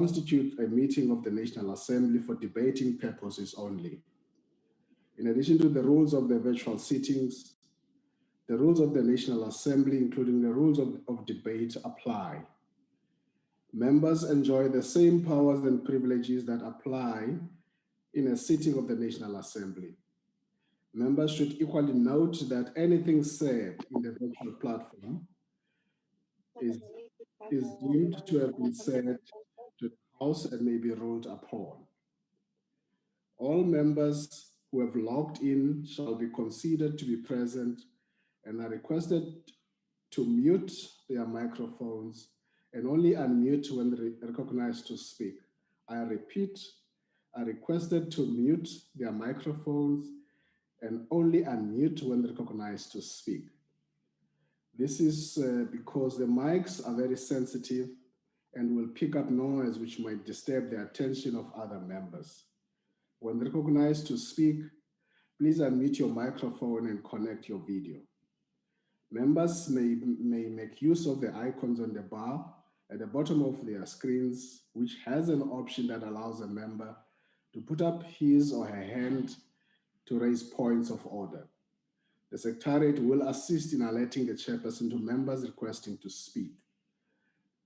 constitute a meeting of the National Assembly for debating purposes only. In addition to the rules of the virtual sittings, the rules of the National Assembly, including the rules of debate, apply. Members enjoy the same powers and privileges that apply in a sitting of the National Assembly. Members should equally note that anything said in the virtual platform is deemed to have been said to the House and may be ruled upon. All members who have logged in shall be considered to be present and are requested to mute their microphones and only unmute when recognized to speak. I repeat, are requested to mute their microphones and only unmute when recognized to speak. This is because the mics are very sensitive and will pick up noise which might disturb the attention of other members. When recognized to speak, please unmute your microphone and connect your video. Members may make use of the icons on the bar at the bottom of their screens, which has an option that allows a member to put up his or her hand to raise points of order. The Secretariat will assist in alerting the chairperson to members requesting to speak.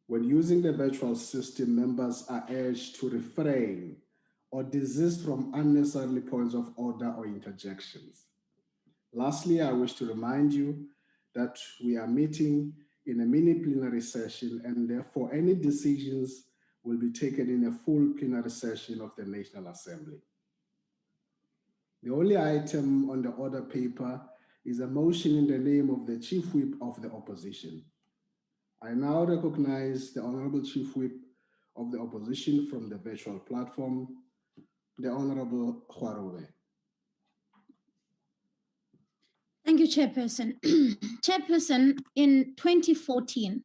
When using the virtual system, members are urged to refrain or desist from unnecessary points of order or interjections. Lastly, I wish to remind you that we are meeting in a mini plenary session and therefore any decisions will be taken in a full plenary session of the National Assembly. The only item on the order paper is a motion in the name of the Chief Whip of the Opposition. I now recognize the Honorable Chief Whip of the Opposition from the virtual platform, the Honorable Khwarobe. Thank you, Chairperson. Chairperson, in 2014,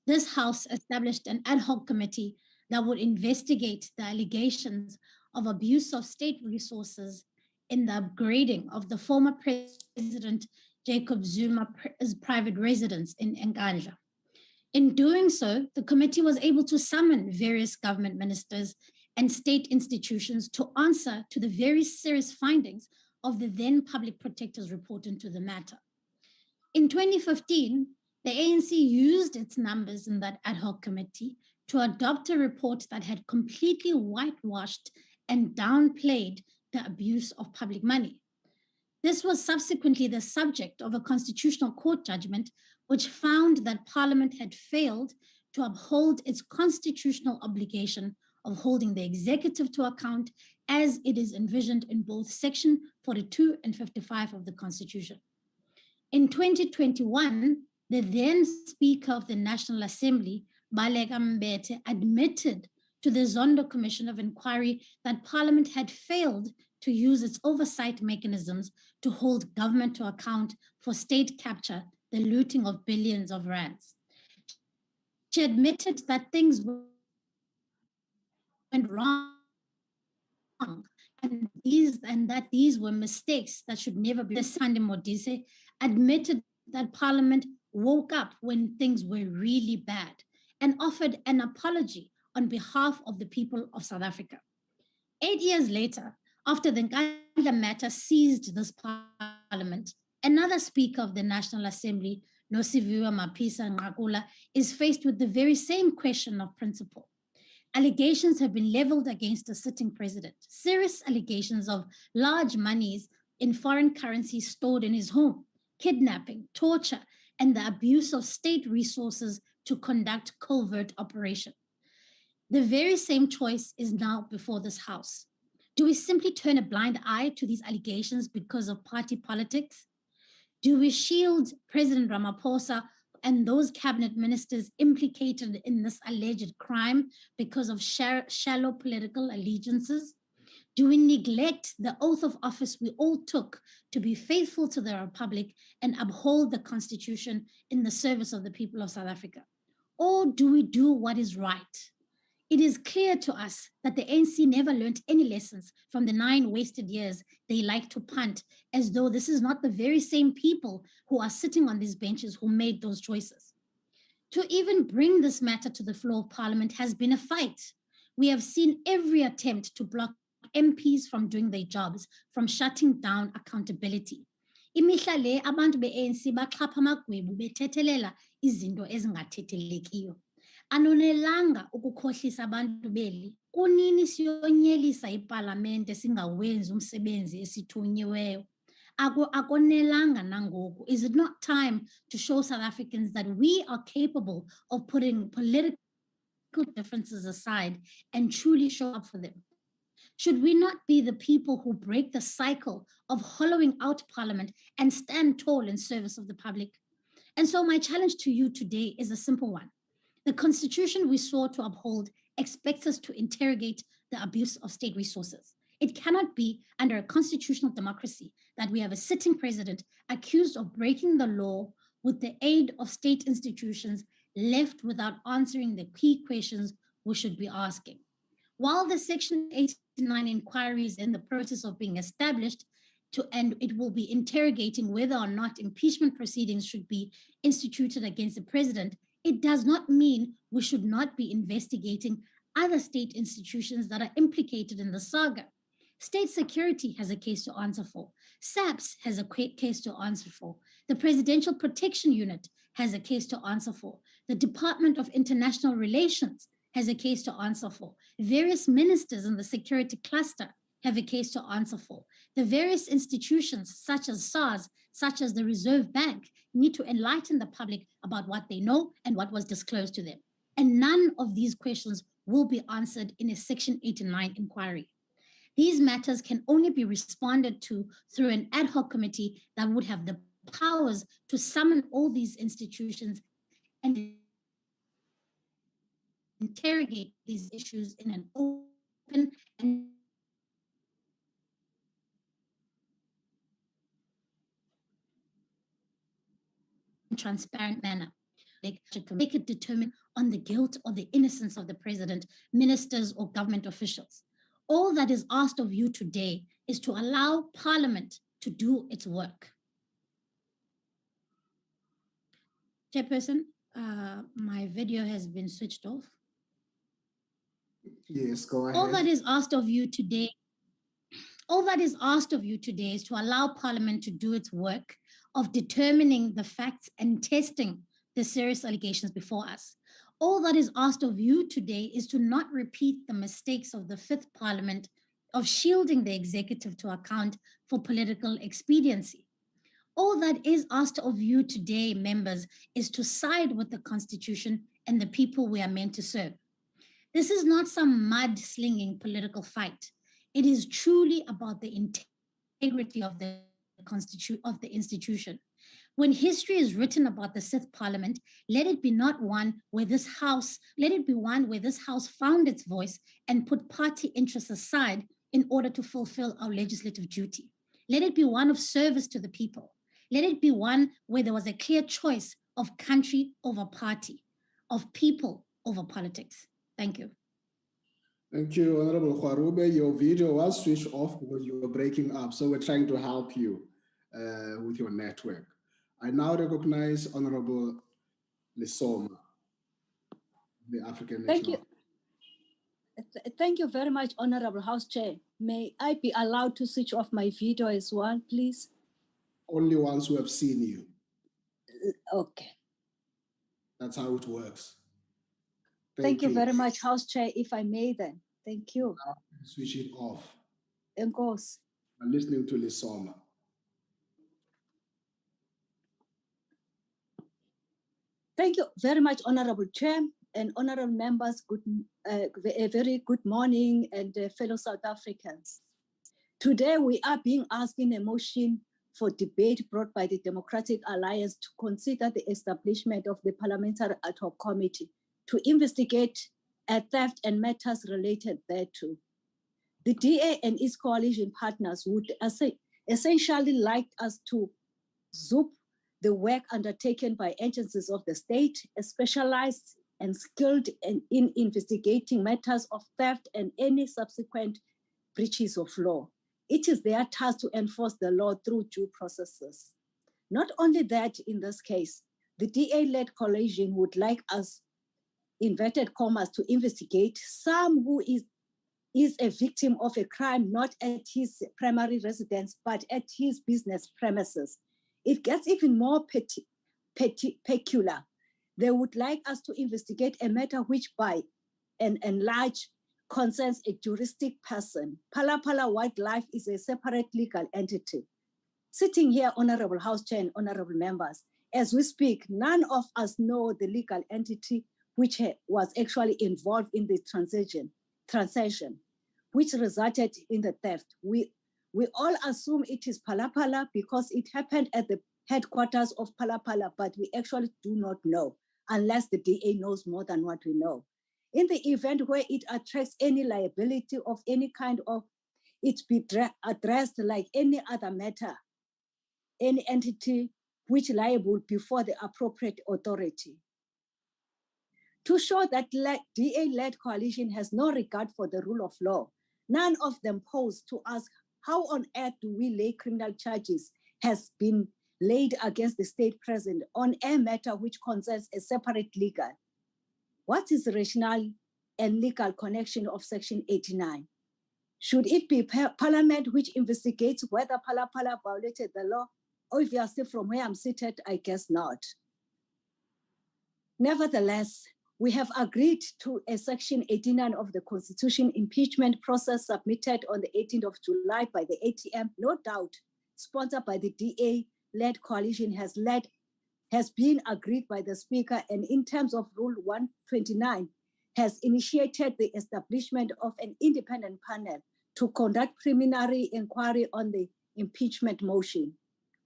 this House established an ad hoc committee that would investigate the allegations of abuse of state resources in the upgrading of the former President Jacob Zuma's private residence in Nkandla. In doing so, the committee was able to summon various government ministers and state institutions to answer to the very serious findings of the then public protector's report into the matter. In 2015, the ANC used its numbers in that ad hoc committee to adopt a report that had completely whitewashed and downplayed the abuse of public money. This was subsequently the subject of a constitutional court judgment which found that Parliament had failed to uphold its constitutional obligation of holding the executive to account as it is envisioned in both Section 42 and 55 of the Constitution. In 2021, the then Speaker of the National Assembly, Baleka Mbete, admitted to the Zondo Commission of Inquiry that Parliament had failed to use its oversight mechanisms to hold government to account for state capture, the looting of billions of rands. She admitted that things went wrong and that these were mistakes that should never be. Sande Modise admitted that Parliament woke up when things were really bad and offered an apology on behalf of the people of South Africa. 8 years later, after the Nkandla matter seized this Parliament, another Speaker of the National Assembly, Nosiviwe Mapisa Nqakula, is faced with the very same question of principle. Allegations have been leveled against a sitting president, serious allegations of large monies in foreign currency stored in his home, kidnapping, torture, and the abuse of state resources to conduct covert operations. The very same choice is now before this House. Do we simply turn a blind eye to these allegations because of party politics? Do we shield President Ramaphosa and those cabinet ministers implicated in this alleged crime because of shallow political allegiances? Do we neglect the oath of office we all took to be faithful to the Republic and uphold the Constitution in the service of the people of South Africa? Or do we do what is right? It is clear to us that the ANC never learned any lessons from the 9 wasted years they like to punt, as though this is not the very same people who are sitting on these benches who made those choices. To even bring this matter to the floor of Parliament has been a fight. We have seen every attempt to block MPs from doing their jobs, from shutting down accountability. Imihla le abantu be-ANC baxhapha amagwebu bethethelela izinto ezingathethelelekiyo. Anonelanga ukukhohlisa abantu beli, kunini siyonyelisa ipalamente singawenzi umsebenzi esithunyiweyo. Akonelanga nangoku. Is it not time to show South Africans that we are capable of putting political differences aside and truly show up for them? Should we not be the people who break the cycle of hollowing out Parliament and stand tall in service of the public? And so my challenge to you today is a simple one. The Constitution we swore to uphold expects us to interrogate the abuse of state resources. It cannot be under a constitutional democracy that we have a sitting president accused of breaking the law with the aid of state institutions left without answering the key questions we should be asking. While the Section 89 inquiry is in the process of being established, and it will be interrogating whether or not impeachment proceedings should be instituted against the president, it does not mean we should not be investigating other state institutions that are implicated in the saga. State security has a case to answer for. SAPS has a case to answer for. The Presidential Protection Unit has a case to answer for. The Department of International Relations has a case to answer for. Various ministers in the security cluster have a case to answer for. The various institutions, such as SARS, such as the Reserve Bank, need to enlighten the public about what they know and what was disclosed to them. And none of these questions will be answered in a Section 89 inquiry. These matters can only be responded to through an ad hoc committee that would have the powers to summon all these institutions and interrogate these issues in an open and transparent manner. They should make it determine on the guilt or the innocence of the president, ministers, or government officials. All that is asked of you today is to allow Parliament to do its work. Chairperson, my video has been switched off. Yes, go ahead. All that is asked of you today is to allow Parliament to do its work of determining the facts and testing the serious allegations before us. All that is asked of you today is to not repeat the mistakes of the Fifth Parliament of shielding the executive to account for political expediency. All that is asked of you today, members, is to side with the Constitution and the people we are meant to serve. This is not some mud-slinging political fight. It is truly about the integrity of the institution. When history is written about the Sixth Parliament, let it be one where this House found its voice and put party interests aside in order to fulfill our legislative duty. Let it be one of service to the people. Let it be one where there was a clear choice of country over party, of people over politics. Thank you. Thank you, Honorable Khwarube. Your video was switched off because you were breaking up, so we're trying to help you with your network. I now recognize Honorable Lesoma, the African National. Thank you very much, Honorable House Chair. May I be allowed to switch off my video as well, please? Only ones who have seen you. Okay. That's how it works. Thank you very much, House Chair, if I may then. Thank you. Now switch it off. Of course. I'm listening to Lesoma. Thank you very much, Honorable Chair and honorable members. A very good morning, and fellow South Africans. Today, we are being asked in a motion for debate brought by the Democratic Alliance to consider the establishment of the Parliamentary Ad Hoc Committee to investigate theft and matters related thereto. The DA and its coalition partners would essentially like us to zoom the work undertaken by agencies of the state, specialized and skilled in investigating matters of theft and any subsequent breaches of law. It is their task to enforce the law through due processes. Not only that, in this case, the DA-led coalition would like us inverted commas, to investigate some who is a victim of a crime not at his primary residence, but at his business premises. It gets even more peculiar. They would like us to investigate a matter which by and large concerns a juristic person. Phala Phala Wildlife is a separate legal entity. Sitting here, Honorable House Chair and Honorable members, as we speak, none of us know the legal entity which was actually involved in the transaction, which resulted in the theft. We all assume it is Phala Phala because it happened at the headquarters of Phala Phala, but we actually do not know unless the DA knows more than what we know. In the event where it attracts any liability of any kind of, it be addressed like any other matter, any entity which liable before the appropriate authority. To show that DA-led coalition has no regard for the rule of law, none of them pose to ask how on earth do we lay criminal charges has been laid against the state president on a matter which concerns a separate legal. What is the rationale and legal connection of Section 89? Should it be Parliament which investigates whether Phala Phala violated the law? Obviously, from where I'm seated, I guess not. Nevertheless, we have agreed to a Section 89 of the Constitution impeachment process submitted on the 18th of July by the ATM, no doubt sponsored by the DA-led coalition, has been agreed by the Speaker, and in terms of Rule 129, has initiated the establishment of an independent panel to conduct preliminary inquiry on the impeachment motion.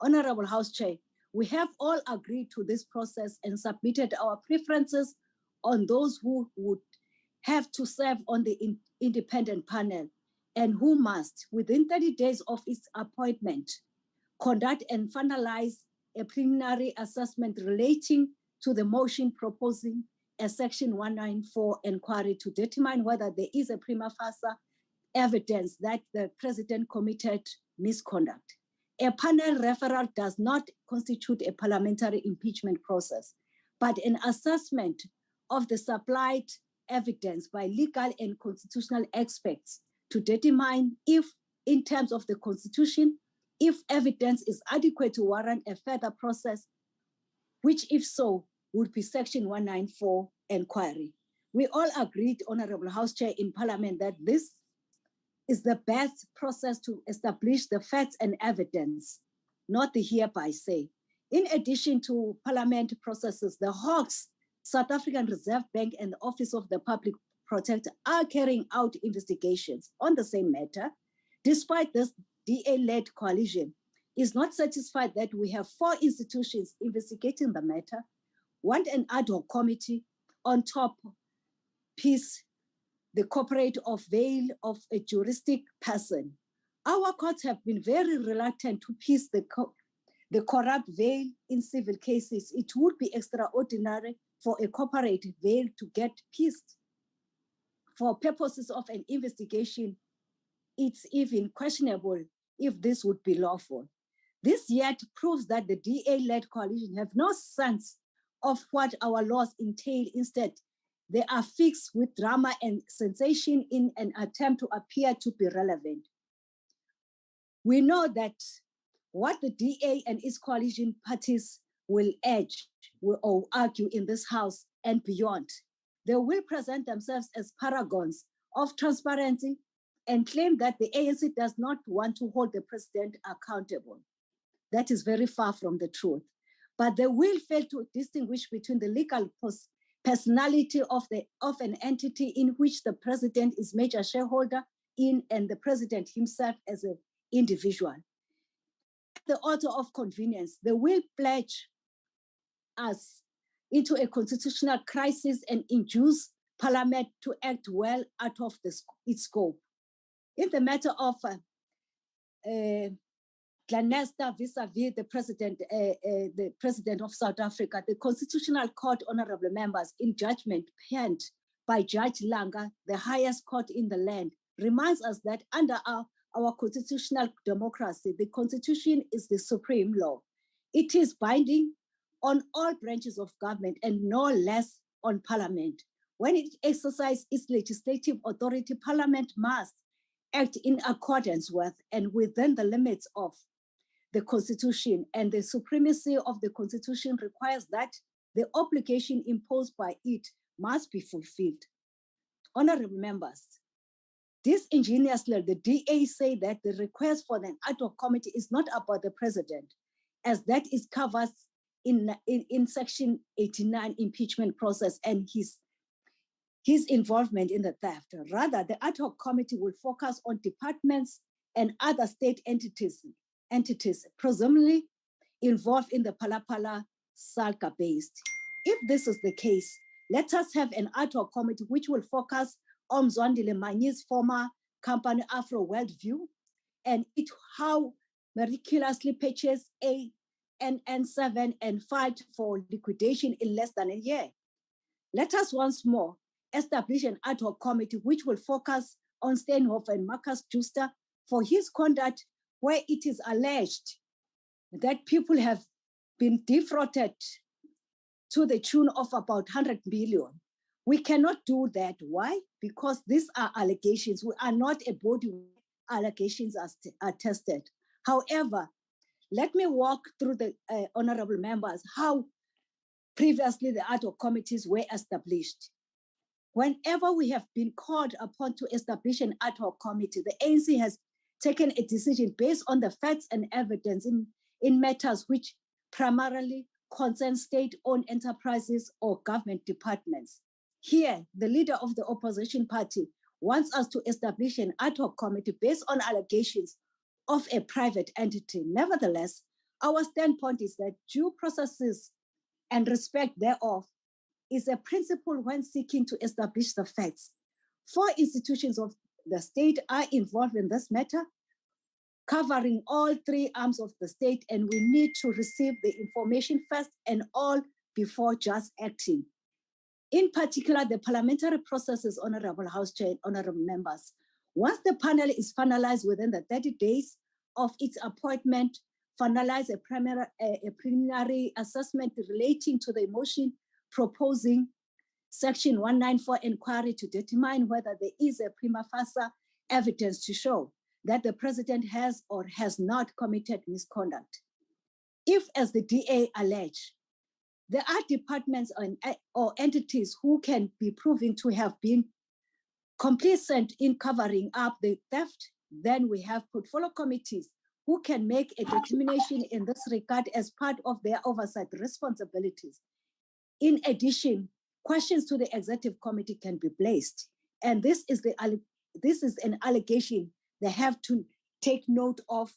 Honorable House Chair, we have all agreed to this process and submitted our preferences on those who would have to serve on the independent panel and who must, within 30 days of its appointment, conduct and finalize a preliminary assessment relating to the motion proposing a Section 194 inquiry to determine whether there is a prima facie evidence that the president committed misconduct. A panel referral does not constitute a parliamentary impeachment process, but an assessment of the supplied evidence by legal and constitutional experts to determine if, in terms of the Constitution, if evidence is adequate to warrant a further process, which if so, would be Section 194 inquiry. We all agreed, Honorable House Chair, in Parliament that this is the best process to establish the facts and evidence, not the hereby say. In addition to Parliament processes, the Hawks, South African Reserve Bank, and the Office of the Public Protector are carrying out investigations on the same matter. Despite this, DA-led coalition is not satisfied that we have 4 institutions investigating the matter, want an ad hoc committee on top piece the corporate of veil of a juristic person. Our courts have been very reluctant to piece the corrupt veil in civil cases. It would be extraordinary for a corporate veil to get pieced. For purposes of an investigation, it's even questionable if this would be lawful. This yet proves that the DA-led coalition have no sense of what our laws entail. Instead, they are fixed with drama and sensation in an attempt to appear to be relevant. We know that what the DA and its coalition parties will urge or argue in this House and beyond, they will present themselves as paragons of transparency and claim that the ANC does not want to hold the president accountable. That is very far from the truth. But they will fail to distinguish between the legal personality of an entity in which the president is major shareholder in and the president himself as an individual. The author of convenience, they will pledge us into a constitutional crisis and induce Parliament to act well out of its scope. In the matter of Glanesta vis-a-vis the president of South Africa, the Constitutional Court, honorable members, in judgment penned by Judge Langa, the highest court in the land, reminds us that under our constitutional democracy, the Constitution is the supreme law. It is binding on all branches of government and no less on Parliament. when it exercises its legislative authority, Parliament must act in accordance with and within the limits of the Constitution, and the supremacy of the Constitution requires that the obligation imposed by it must be fulfilled. Honorable members, disingenuously, the DA say that the request for an ad hoc committee is not about the president, as that is covered in Section 89 impeachment process and his involvement in the theft. Rather, the ad hoc committee will focus on departments and other state entities presumably involved in the Phala Phala saga based. If this is the case, let us have an ad hoc committee which will focus on Mzwandile Manyi's former company Afro Worldview and how miraculously purchased ANN7 and filed for liquidation in less than a year. Let us once more establish an ad hoc committee which will focus on Steinhoff and Marcus Juster for his conduct, where it is alleged that people have been defrauded to the tune of about 100 billion. We cannot do that. Why? Because these are allegations. We are not a body where allegations are tested. However, let me walk through the honorable members how previously the ad hoc committees were established. Whenever we have been called upon to establish an ad hoc committee, the ANC has taken a decision based on the facts and evidence in matters which primarily concern state-owned enterprises or government departments. Here, the leader of the opposition party wants us to establish an ad hoc committee based on allegations of a private entity. Nevertheless, our standpoint is that due processes and respect thereof is a principle when seeking to establish the facts. 4 institutions of the state are involved in this matter, covering all 3 arms of the state, and we need to receive the information first and all before just acting. In particular, the parliamentary processes, Honorable House Chair and honorable members. Once the panel is finalized within the 30 days of its appointment, finalize a preliminary assessment relating to the motion proposing Section 194 inquiry to determine whether there is a prima facie evidence to show that the president has or has not committed misconduct. If, as the DA allege, there are departments or entities who can be proven to have been complicit in covering up the theft, then we have portfolio committees who can make a determination in this regard as part of their oversight responsibilities. In addition, questions to the executive committee can be placed. And this is an allegation they have to take note of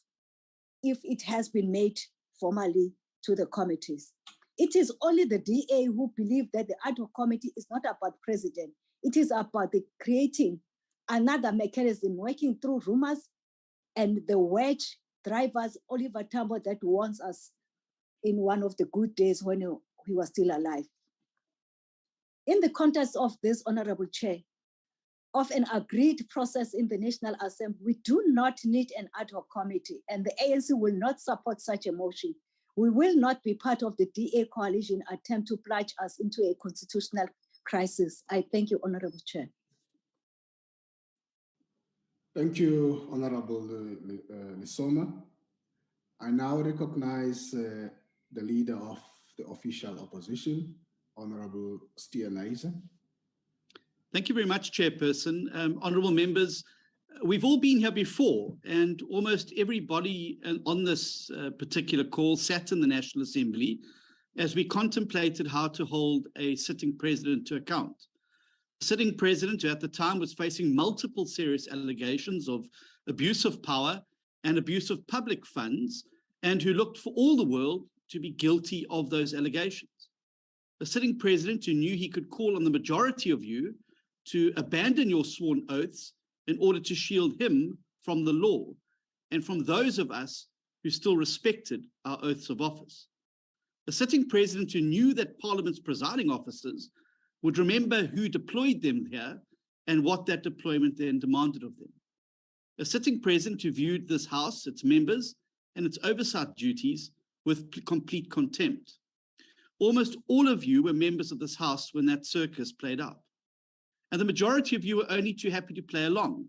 if it has been made formally to the committees. It is only the DA who believe that the ad hoc committee is not about president. It is about the creating another mechanism working through rumors and the wedge drivers, Oliver Tambo, that warns us in one of the good days when he was still alive. In the context of this, Honorable Chair, of an agreed process in the National Assembly, we do not need an ad hoc committee, and the ANC will not support such a motion. We will not be part of the DA coalition attempt to plunge us into a constitutional crisis. I thank you, Honorable Chair. Thank you, Honorable Lisoma. I now recognize the leader of the official opposition, Honorable Stianaiza. Thank you very much, Chairperson. Honourable members, we've all been here before, and almost everybody on this particular call sat in the National Assembly as we contemplated how to hold a sitting president to account. The sitting president, who at the time was facing multiple serious allegations of abuse of power and abuse of public funds, and who looked for all the world to be guilty of those allegations. A sitting president who knew he could call on the majority of you to abandon your sworn oaths in order to shield him from the law and from those of us who still respected our oaths of office. A sitting president who knew that Parliament's presiding officers would remember who deployed them here and what that deployment then demanded of them. A sitting president who viewed this House, its members, and its oversight duties with complete contempt. Almost all of you were members of this House when that circus played out. And the majority of you were only too happy to play along,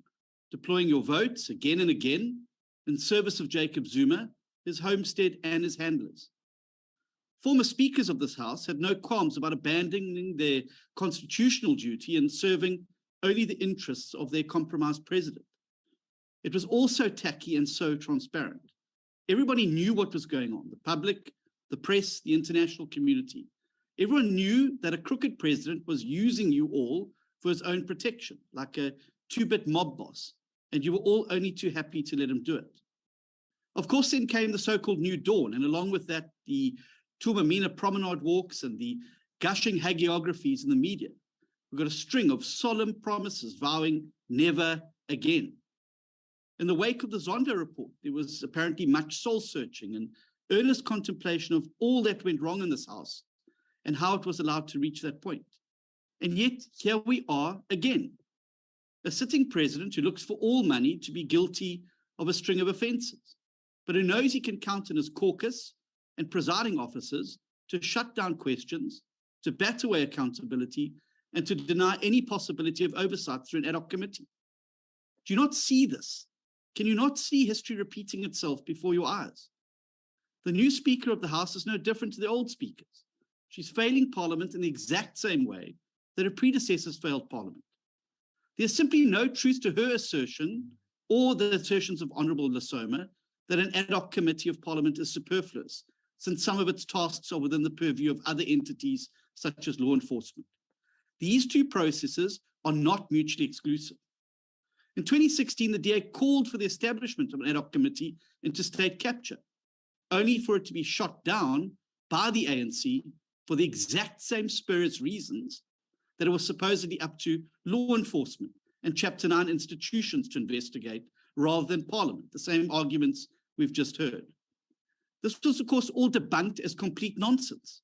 deploying your votes again and again in service of Jacob Zuma, his homestead, and his handlers. Former speakers of this House had no qualms about abandoning their constitutional duty and serving only the interests of their compromised president. It was all so tacky and so transparent. Everybody knew what was going on, the public, the press, the international community. Everyone knew that a crooked president was using you all for his own protection, like a two-bit mob boss, and you were all only too happy to let him do it. Of course, then came the so-called New Dawn, and along with that, the Turmamina promenade walks and the gushing hagiographies in the media. We got a string of solemn promises vowing never again. In the wake of the Zondo report, there was apparently much soul-searching and earnest contemplation of all that went wrong in this House and how it was allowed to reach that point. And yet, here we are again. A sitting president who looks for all money to be guilty of a string of offenses, but who knows he can count on his caucus and presiding officers to shut down questions, to bat away accountability, and to deny any possibility of oversight through an ad hoc committee. Do you not see this? Can you not see history repeating itself before your eyes? The new Speaker of the House is no different to the old speakers. She's failing Parliament in the exact same way that her predecessors failed Parliament. There's simply no truth to her assertion or the assertions of Honourable Lasoma that an ad hoc committee of Parliament is superfluous, since some of its tasks are within the purview of other entities such as law enforcement. These two processes are not mutually exclusive. In 2016, the DA called for the establishment of an ad hoc committee into state capture, only for it to be shot down by the ANC for the exact same spurious reasons that it was supposedly up to law enforcement and Chapter 9 institutions to investigate rather than Parliament, the same arguments we've just heard. This was, of course, all debunked as complete nonsense.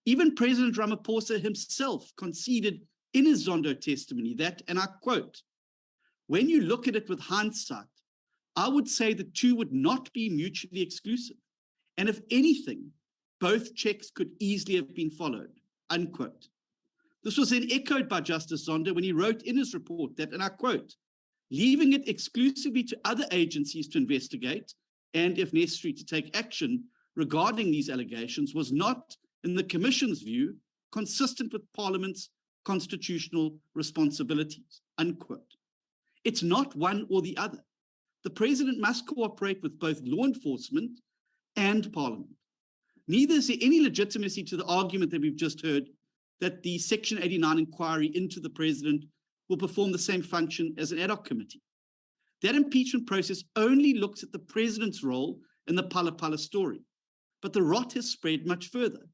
Even President Ramaphosa himself conceded in his Zondo testimony that, and I quote, "When you look at it with hindsight, I would say the two would not be mutually exclusive. And if anything, both checks could easily have been followed," unquote. This was then echoed by Justice Zondo when he wrote in his report that, and I quote, "Leaving it exclusively to other agencies to investigate and, if necessary, to take action regarding these allegations was not, in the Commission's view, consistent with Parliament's constitutional responsibilities," unquote. It's not one or the other. The President must cooperate with both law enforcement and Parliament. Neither is there any legitimacy to the argument that we've just heard that the Section 89 inquiry into the President will perform the same function as an ad hoc committee. That impeachment process only looks at the President's role in the Phala Phala story, but the rot has spread much further.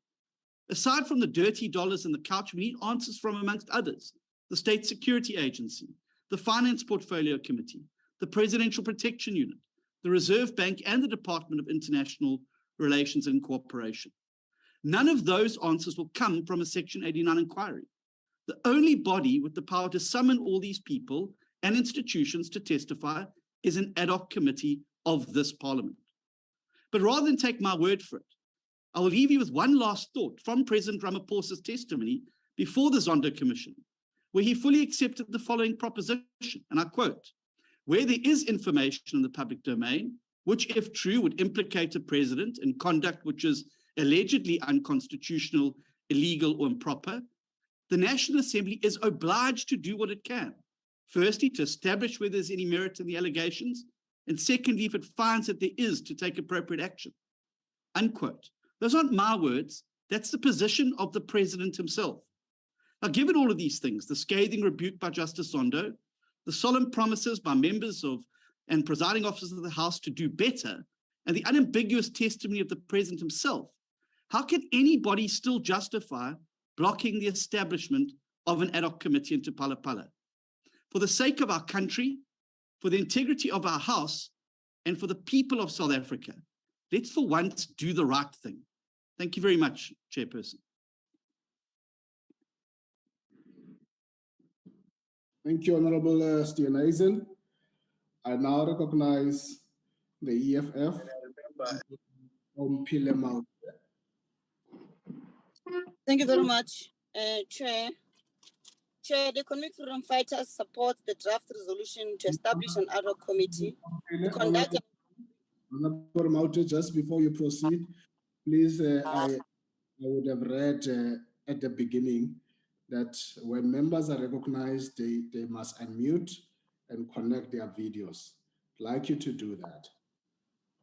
Aside from the dirty dollars in the couch, we need answers from, amongst others, the State Security Agency, the Finance Portfolio Committee, the Presidential Protection Unit, the Reserve Bank, and the Department of International Relations and Cooperation. None of those answers will come from a Section 89 inquiry. The only body with the power to summon all these people and institutions to testify is an ad hoc committee of this Parliament. But rather than take my word for it, I will leave you with one last thought from President Ramaphosa's testimony before the Zondo Commission, where he fully accepted the following proposition, and I quote, "Where there is information in the public domain, which if true would implicate a president in conduct which is allegedly unconstitutional, illegal, or improper, the National Assembly is obliged to do what it can. Firstly, to establish whether there's any merit in the allegations, and secondly, if it finds that there is, to take appropriate action," unquote. Those aren't my words. That's the position of the President himself. Now, given all of these things, the scathing rebuke by Justice Zondo, the solemn promises by members of and presiding officers of the House to do better, and the unambiguous testimony of the President himself, how can anybody still justify blocking the establishment of an ad hoc committee into Phala Phala? For the sake of our country, for the integrity of our House, and for the people of South Africa, let's for once do the right thing. Thank you very much, Chairperson. Thank you, Honorable Steven Eisen. I now recognize the EFF. Thank you very much, Chair. Chair, the Economic Freedom Fighters support the draft resolution to establish an ad hoc committee to conduct. Honorable Mautu, just before you proceed, please, I would have read at the beginning that when members are recognized, they must unmute and connect their videos. I'd like you to do that.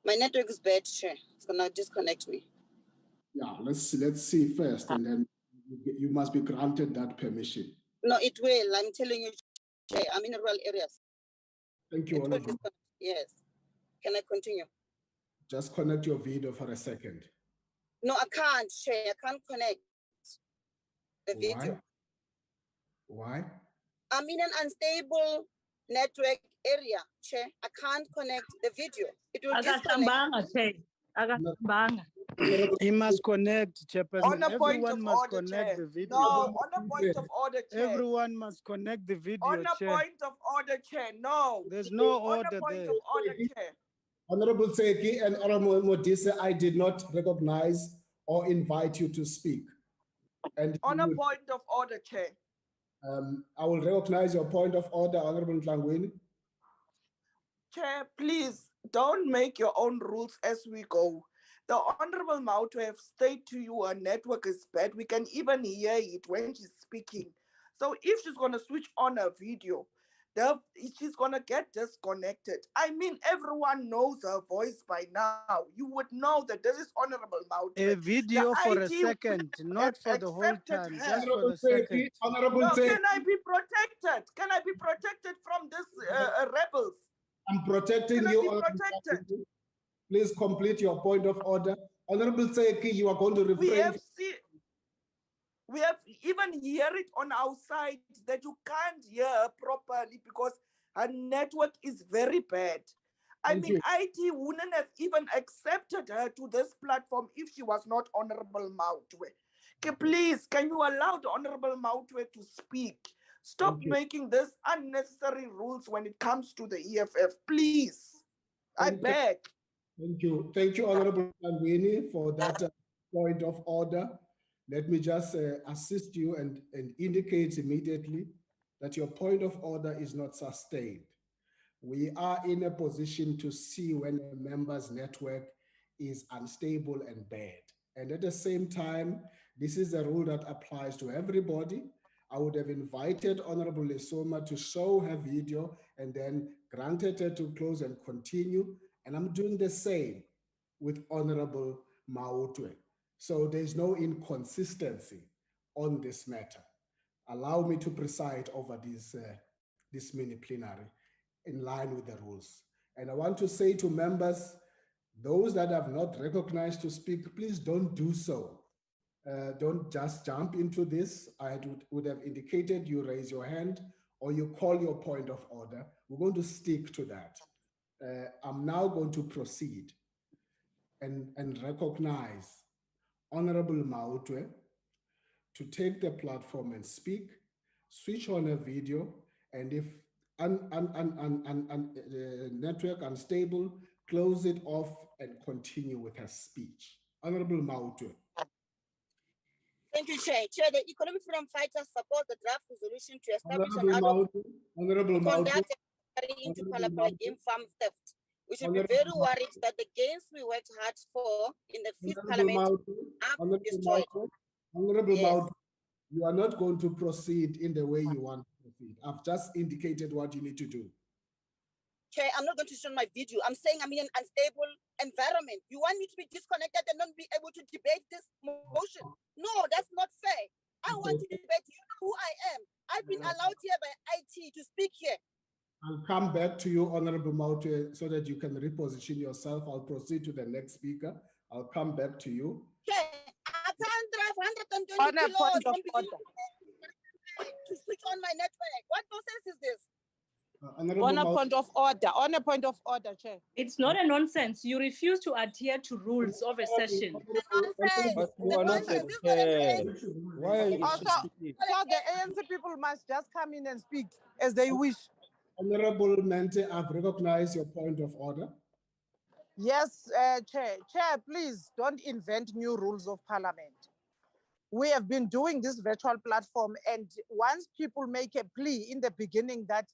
My network is bad, Chair. It's gonna disconnect me. Yeah, let's see first, and then you must be granted that permission. No, it will. I'm telling you, Chair. I'm in rural areas. Thank you, Honorable. Yes. Can I continue? Just connect your video for a second. No, I can't, Chair. I can't connect the video. Why? I'm in an unstable network area, Chair. I can't connect the video. It will disconnect. He must connect, Chairperson. On a point Everyone of must order, connect Chair. the video. No, on a point of order, Chair. Everyone must connect the video, On a Chair. point of order, Chair. No. There's no On order a point there. of order, Chair. Honorable Tseki and Honorable Modise, I did not recognize or invite you to speak. And On a point of order, Chair. I will recognize your point of order, Honorable Ntlangwini. Chair, please don't make your own rules as we go. The Honorable Mautu have stated to you her network is bad. We can even hear it when she's speaking. So if she's going to switch on her video, she's going to get disconnected. I mean, everyone knows her voice by now. You would know that this is Honorable Mautu. A video for a second, not for the whole time, just for the second. No, can I be protected? Can I be protected from this rebels? I'm protecting Can you. I be protected? Please complete your point of order. Honorable Tseki, you are going to refrain. We have even hear it on our side that you can't hear her properly because her network is very bad. I mean, IT wouldn't have even accepted her to this platform if she was not Honorable Mautu. Okay, please, can you allow the Honorable Mautu to speak? Stop making this unnecessary rules when it comes to the EFF, please. I beg. Thank you, Honorable Ntlangwini, for that point of order. Let me just assist you and indicate immediately that your point of order is not sustained. We are in a position to see when a member's network is unstable and bad. And at the same time, this is a rule that applies to everybody. I would have invited Honorable Lesoma to show her video and then granted her to close and continue. And I'm doing the same with Honorable Mautu. So there's no inconsistency on this matter. Allow me to preside over this mini plenary in line with the rules. And I want to say to members, those that have not recognized to speak, please don't do so. Don't just jump into this. I would have indicated you raise your hand or you call your point of order. We're going to stick to that. I'm now going to proceed and recognize Honorable Mautu to take the platform and speak, switch on a video, and if network unstable, close it off and continue with her speech. Honorable Mautu. Thank you, Chair. Chair, the Economic Freedom Fighters support the draft resolution to establish Honorable Mautu. Into Phala Phala game farm theft. We should be very worried that the gains we worked hard for in the fifth parliament are destroyed. Honorable Mautu, you are not going to proceed in the way you want to proceed. I've just indicated what you need to do. Chair, I'm not going to show my video. I'm saying I'm in an unstable environment. You want me to be disconnected and not be able to debate this motion? No, that's not fair. I want to debate. You know who I am. I've been allowed here by IT to speak here. I'll come back to you, Honorable Mautu, so that you can reposition yourself. I'll proceed to the next speaker. I'll come back to you. Chair, I can't drive 120 kilos to switch on my network. What nonsense is this? On a point of order, Chair. It's not a nonsense. You refuse to adhere to rules of a session. But you are not the chair. Why are you So the ANC people must just come in and speak as they wish. Honorable Mente, I've recognized your point of order. Yes, Chair. Chair, please don't invent new rules of parliament. we have been doing this virtual platform, and once people make a plea in the beginning that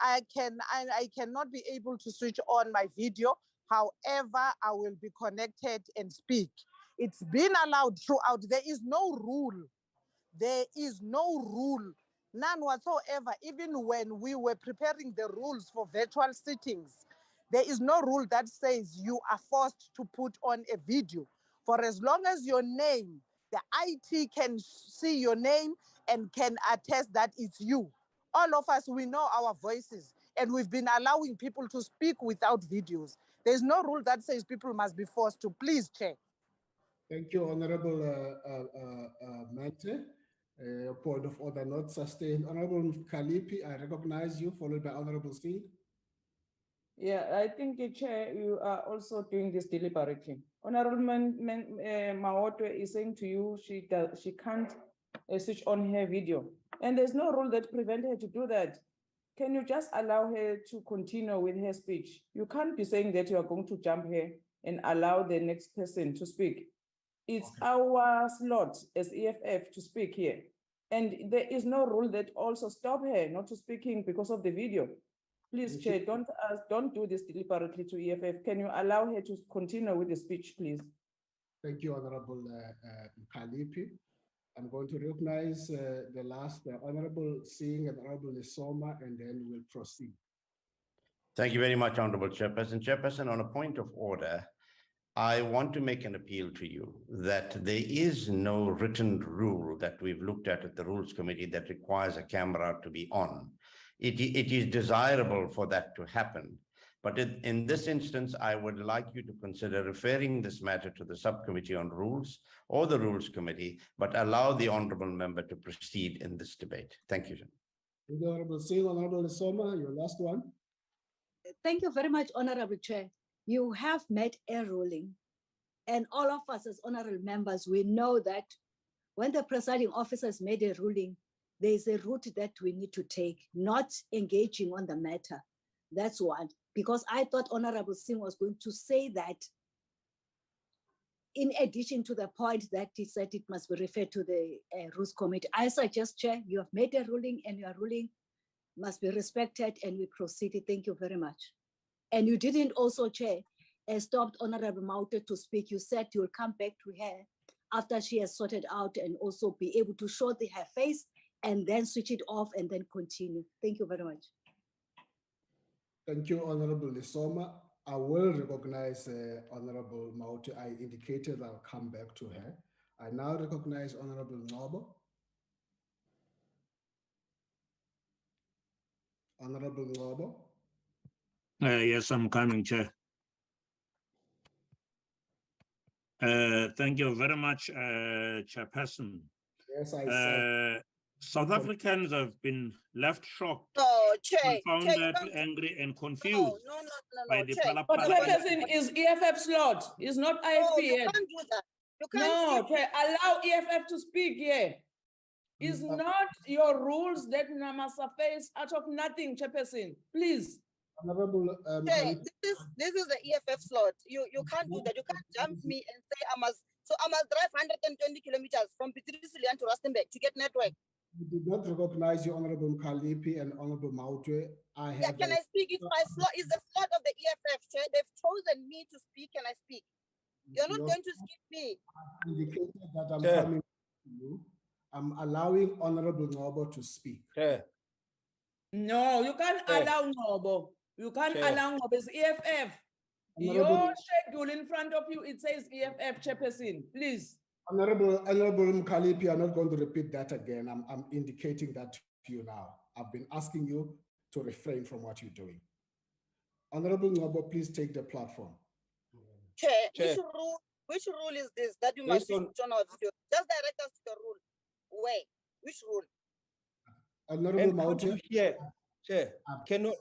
I cannot be able to switch on my video, however, I will be connected and speak. It's been allowed throughout. There is no rule. There is no rule, none whatsoever. Even when we were preparing the rules for virtual sittings, there is no rule that says you are forced to put on a video. For as long as your name, the IT can see your name and can attest that it's you. All of us, we know our voices, and we've been allowing people to speak without videos. There's no rule that says people must be forced to. Please, Chair. Thank you, Honorable Mante. Point of order not sustained. Honorable Kalipi, I recognize you, followed by Honorable Singh. Yeah, I think, Chair, you are also doing this deliberately. Honorable Maoto is saying to you she can't switch on her video, and there's no rule that prevents her to do that. Can you just allow her to continue with her speech? You can't be saying that you are going to jump her and allow the next person to speak. It's our slot as EFF to speak here. And there is no rule that also stop her not to speaking because of the video. Please, Chair, don't do this deliberately to EFF. Can you allow her to continue with the speech, please? Thank you, Honorable Kalipi. I'm going to recognize the last Honorable Singh and Honorable Lesoma, and then we'll proceed. Thank you very much, Honorable Chairperson. Chairperson, on a point of order, I want to make an appeal to you that there is no written rule that we've looked at the Rules Committee that requires a camera to be on. It is desirable for that to happen. But in this instance, I would like you to consider referring this matter to the Subcommittee on Rules or the Rules Committee, but allow the Honourable Member to proceed in this debate. Thank you, sir. Thank you, Honourable Singh. Honourable Lesoma, your last one. Thank you very much, Honorable Chair. You have made a ruling, and all of us as honorable members, we know that when the presiding officers made a ruling, there is a route that we need to take, not engaging on the matter. That's one, because I thought Honorable Singh was going to say that in addition to the point that he said it must be referred to the Rules Committee. I suggest, Chair, you have made a ruling and your ruling must be respected, and we proceeded. Thank you very much. And you didn't also, Chair, stopped Honorable Mauter to speak. You said you will come back to her after she has sorted out and also be able to show her face and then switch it off and then continue. Thank you very much. Thank you, Honorable Lesoma. I will recognize Honorable Mauter. I indicated I'll come back to her. I now recognize Honorable Ngobo. Honorable Ngobo. Yes, I'm coming, Chair. Thank you very much, Chairperson. Yes, I said. South Africans have been left shocked, Chair, angry, and confused by the Phala But Phala. Chairperson is EFF slot, is not IFP. No, you can't do that. You can't. No, Chair, allow EFF to speak here. It's not your rules that must surface out of nothing, Chairperson. Please. Honorable, this is the EFF slot. You can't do that. You can't jump me and say I must drive 120 kilometers from Pitrisilia to Rustenburg to get network. We did not recognize you, Honorable Kalipi and Honorable Mautwe. Can I speak? It's my slot. It's the slot of the EFF, Chair. They've chosen me to speak. Can I speak? You're not going to skip me. I indicated that I'm coming to you. I'm allowing Honorable Ngobo to speak. No, you can't allow Ngobo. You can't allow Ngobo. It's EFF. Your schedule in front of you, it says EFF, Chairperson. Please. Honorable Mkalipi, I'm not going to repeat that again. I'm indicating that to you now. I've been asking you to refrain from what you're doing. Honorable Ngobo, please take the platform. Chair. Which rule is this that you must switch on our video? Just direct us to the rule. Where? Which rule? Honorable Mauti. Chair, cannot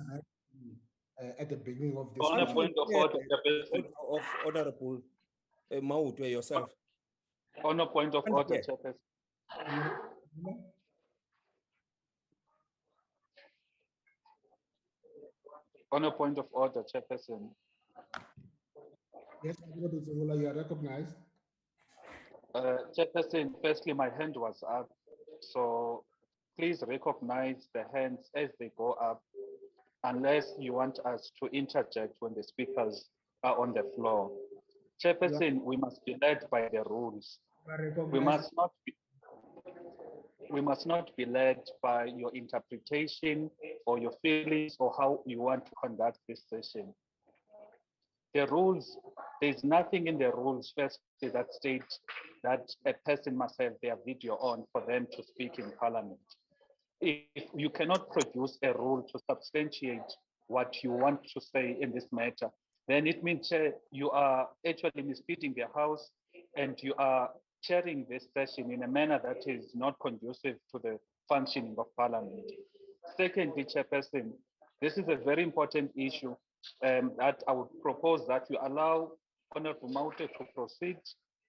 at the beginning of this. On a point of order, of Honorable Mauti yourself. On a point of order, Chairperson. On a point of order, Chairperson. Yes, Honorable Zungula, you are recognized. Chairperson, firstly, my hand was up. So please recognize the hands as they go up, unless you want us to interject when the speakers are on the floor. Chairperson, we must be led by the rules. We must not be led by your interpretation or your feelings or how you want to conduct this session. The rules, there's nothing in the rules firstly that states that a person must have their video on for them to speak in Parliament. If you cannot produce a rule to substantiate what you want to say in this matter, then it means you are actually misleading the House and you are chairing this session in a manner that is not conducive to the functioning of Parliament. Secondly, Chairperson, this is a very important issue that I would propose that you allow Honorable Maute to proceed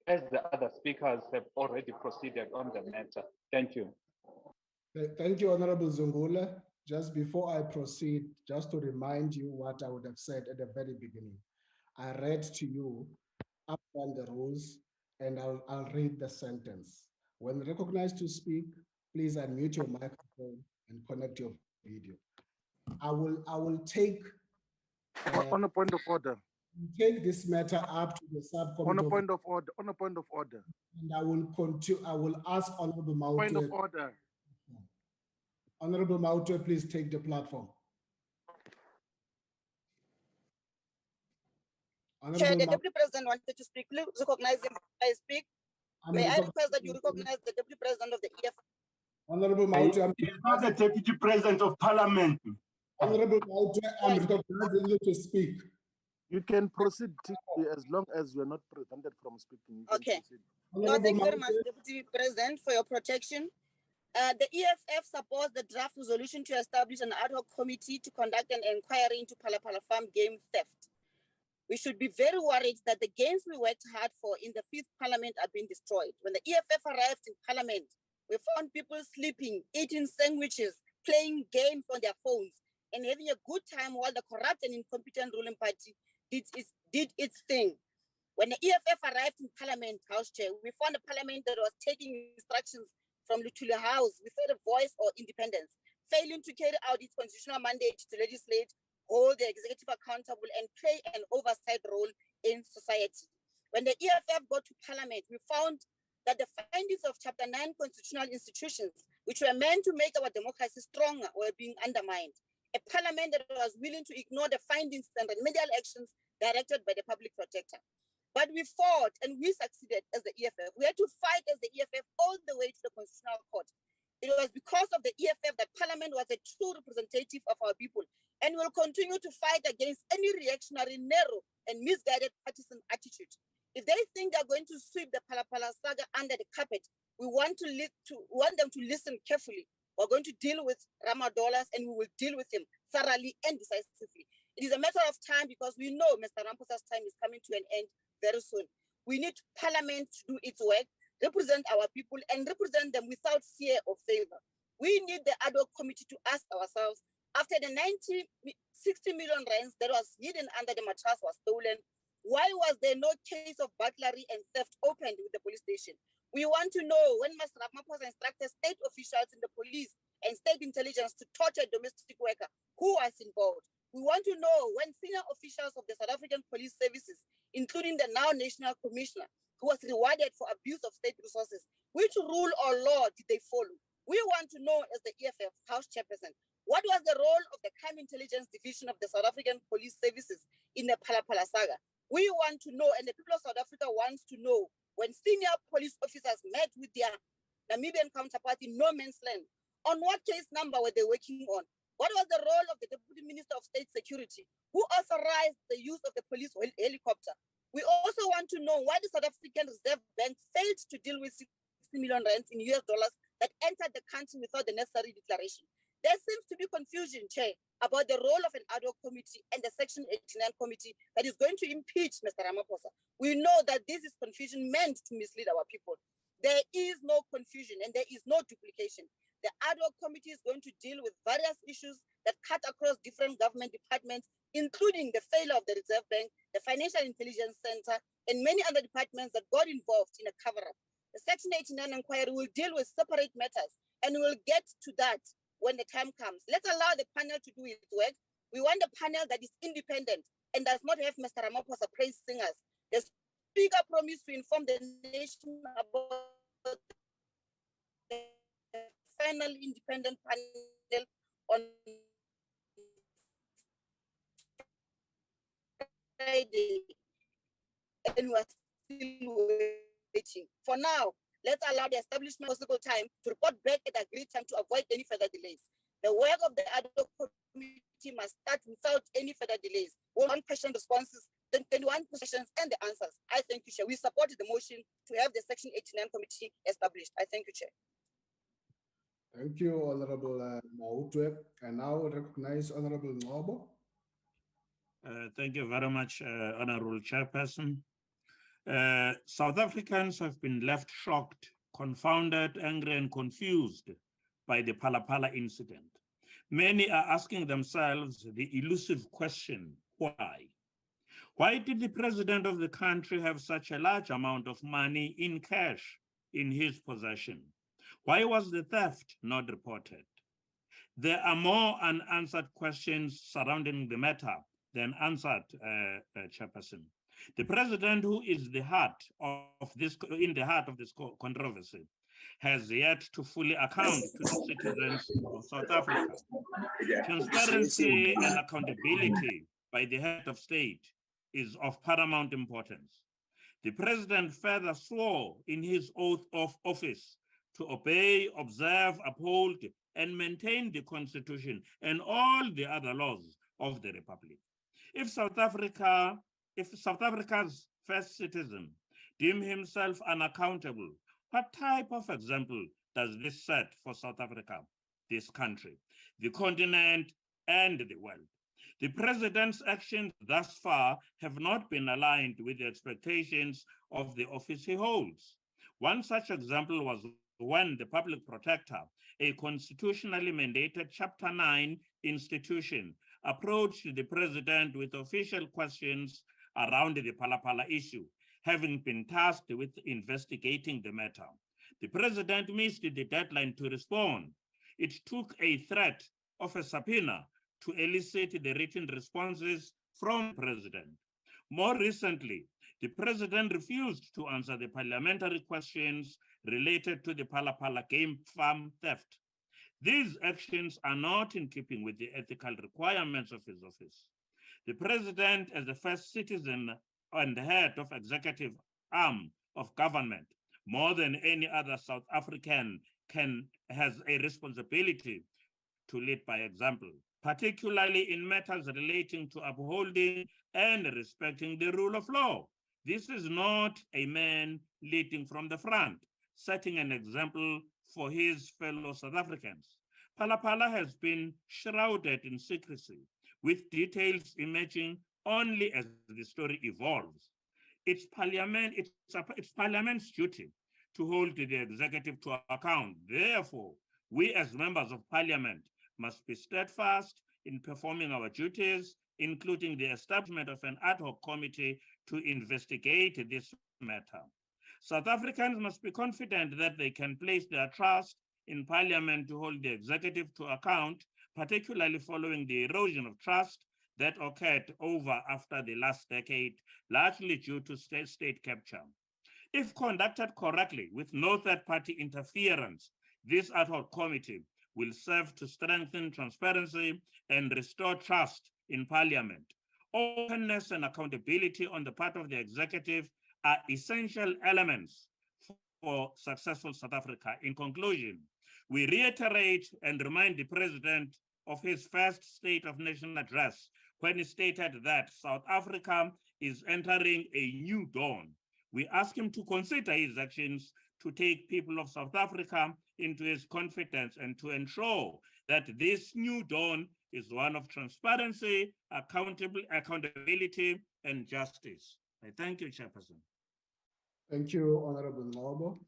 as the other speakers have already proceeded on the matter. Thank you. Thank you, Honorable Zungula. Just before I proceed, just to remind you what I would have said at the very beginning. I read to you up on the rules, and I'll read the sentence. When recognized to speak, please unmute your microphone and connect your video. I will take on a point of order. Take this matter up to the subcommittee. On a point of order. On a point of order. And I will continue. I will ask Honorable Maute. Point of order. Honorable Maute, please take the platform. Chair, the Deputy President wanted to speak. Please recognize him. I speak. May I request that you recognize the Deputy President of the EF? Honorable Maute, he is not the Deputy President of Parliament. Honorable Maute, I'm recognizing you to speak. You can proceed as long as you are not prevented from speaking. Okay. No, thank you very much, Deputy President, for your protection. The EFF supports the draft resolution to establish an ad hoc committee to conduct an inquiry into Phala Phala farm game theft. We should be very worried that the games we worked hard for in the 5th Parliament are being destroyed. When the EFF arrived in Parliament, we found people sleeping, eating sandwiches, playing games on their phones, and having a good time while the corrupt and incompetent ruling party did its thing. When the EFF arrived in Parliament, House Chair, we found a Parliament that was taking instructions from Luthuli House without a voice or independence, failing to carry out its constitutional mandate to legislate, hold the executive accountable, and play an oversight role in society. When the EFF got to Parliament, we found that the findings of Chapter 9 constitutional institutions, which were meant to make our democracy stronger, were being undermined. A Parliament that was willing to ignore the findings and remedial actions directed by the public protector. But we fought and we succeeded as the EFF. We had to fight as the EFF all the way to the Constitutional Court. It was because of the EFF that Parliament was a true representative of our people, and will continue to fight against any reactionary, narrow, and misguided partisan attitude. If they think they're going to sweep the Phala Phala saga under the carpet, we want them to listen carefully. We're going to deal with Ramadolas, and we will deal with him thoroughly and decisively. It is a matter of time because we know Mr. Ramaphosa's time is coming to an end very soon. We need Parliament to do its work, represent our people, and represent them without fear or favor. We need the ad hoc committee to ask ourselves, after the 60 million rands that was hidden under the mattress was stolen, why was there no case of burglary and theft opened with the police station? We want to know when Mr. Ramaphosa instructed state officials in the police and state intelligence to torture a domestic worker, who was involved? We want to know when senior officials of the South African Police Services, including the now National Commissioner, who was rewarded for abuse of state resources, which rule or law did they follow? We want to know, as the EFF House Chairperson, what was the role of the Crime Intelligence Division of the South African Police Services in the Phala Phala saga? We want to know, and the people of South Africa wants to know, when senior police officers met with their Namibian counterpart in no man's land, on what case number were they working on? What was the role of the Deputy Minister of State Security, who authorized the use of the police helicopter? We also want to know why the South African Reserve Bank failed to deal with 60 million rands in US dollars that entered the country without the necessary declaration. There seems to be confusion, Chair, about the role of an ad hoc committee and the Section 89 committee that is going to impeach Mr. Ramaphosa. We know that this is confusion meant to mislead our people. There is no confusion and there is no duplication. The ad hoc committee is going to deal with various issues that cut across different government departments, including the failure of the Reserve Bank, the Financial Intelligence Center, and many other departments that got involved in a cover-up. The Section 89 inquiry will deal with separate matters, and we'll get to that when the time comes. Let's allow the panel to do its work. We want a panel that is independent and does not have Mr. Ramaphosa praising us. The Speaker promised to inform the nation about the final independent panel on Friday, and we're still waiting. For now, let's allow the establishment possible time to report back at agreed time to avoid any further delays. The work of the ad hoc committee must start without any further delays. We'll on question responses, then 21 questions and the answers. I thank you, Chair. We supported the motion to have the Section 89 committee established. I thank you, Chair. Thank you, Honorable Mautwe. And now I recognize Honorable Ngobo. Thank you very much, Honorable Chairperson. South Africans have been left shocked, confounded, angry, and confused by the Phala Phala incident. Many are asking themselves the elusive question, why? Why did the president of the country have such a large amount of money in cash in his possession? Why was the theft not reported? There are more unanswered questions surrounding the matter than answered, Chairperson. The president, who is the heart of this controversy, has yet to fully account to the citizens of South Africa. Transparency and accountability by the head of state is of paramount importance. The president further swore in his oath of office to obey, observe, uphold, and maintain the Constitution and all the other laws of the Republic. If South Africa's first citizen deem himself unaccountable, what type of example does this set for South Africa, this country, the continent, and the world? The president's actions thus far have not been aligned with the expectations of the office he holds. One such example was when the public protector, a constitutionally mandated Chapter 9 institution, approached the president with official questions around the Phala Phala issue, having been tasked with investigating the matter. The president missed the deadline to respond. It took a threat of a subpoena to elicit the written responses from the president. More recently, the president refused to answer the parliamentary questions related to the Phala Phala game farm theft. These actions are not in keeping with the ethical requirements of his office. The president, as the first citizen and head of executive arm of government, more than any other South African, has a responsibility to lead by example, particularly in matters relating to upholding and respecting the rule of law. This is not a man leading from the front, setting an example for his fellow South Africans. Phala Phala has been shrouded in secrecy, with details emerging only as the story evolves. It's Parliament's duty to hold the executive to account. Therefore, we as members of Parliament must be steadfast in performing our duties, including the establishment of an ad hoc committee to investigate this matter. South Africans must be confident that they can place their trust in Parliament to hold the executive to account, particularly following the erosion of trust that occurred over after the last decade, largely due to state capture. If conducted correctly, with no third-party interference, this ad hoc committee will serve to strengthen transparency and restore trust in Parliament. Openness and accountability on the part of the executive are essential elements for successful South Africa. In conclusion, we reiterate and remind the President of his first State of Nation address when he stated that South Africa is entering a new dawn. We ask him to consider his actions to take people of South Africa into his confidence and to ensure that this new dawn is one of transparency, accountability, and justice. I thank you, Chairperson. Thank you, Honorable Ngobo.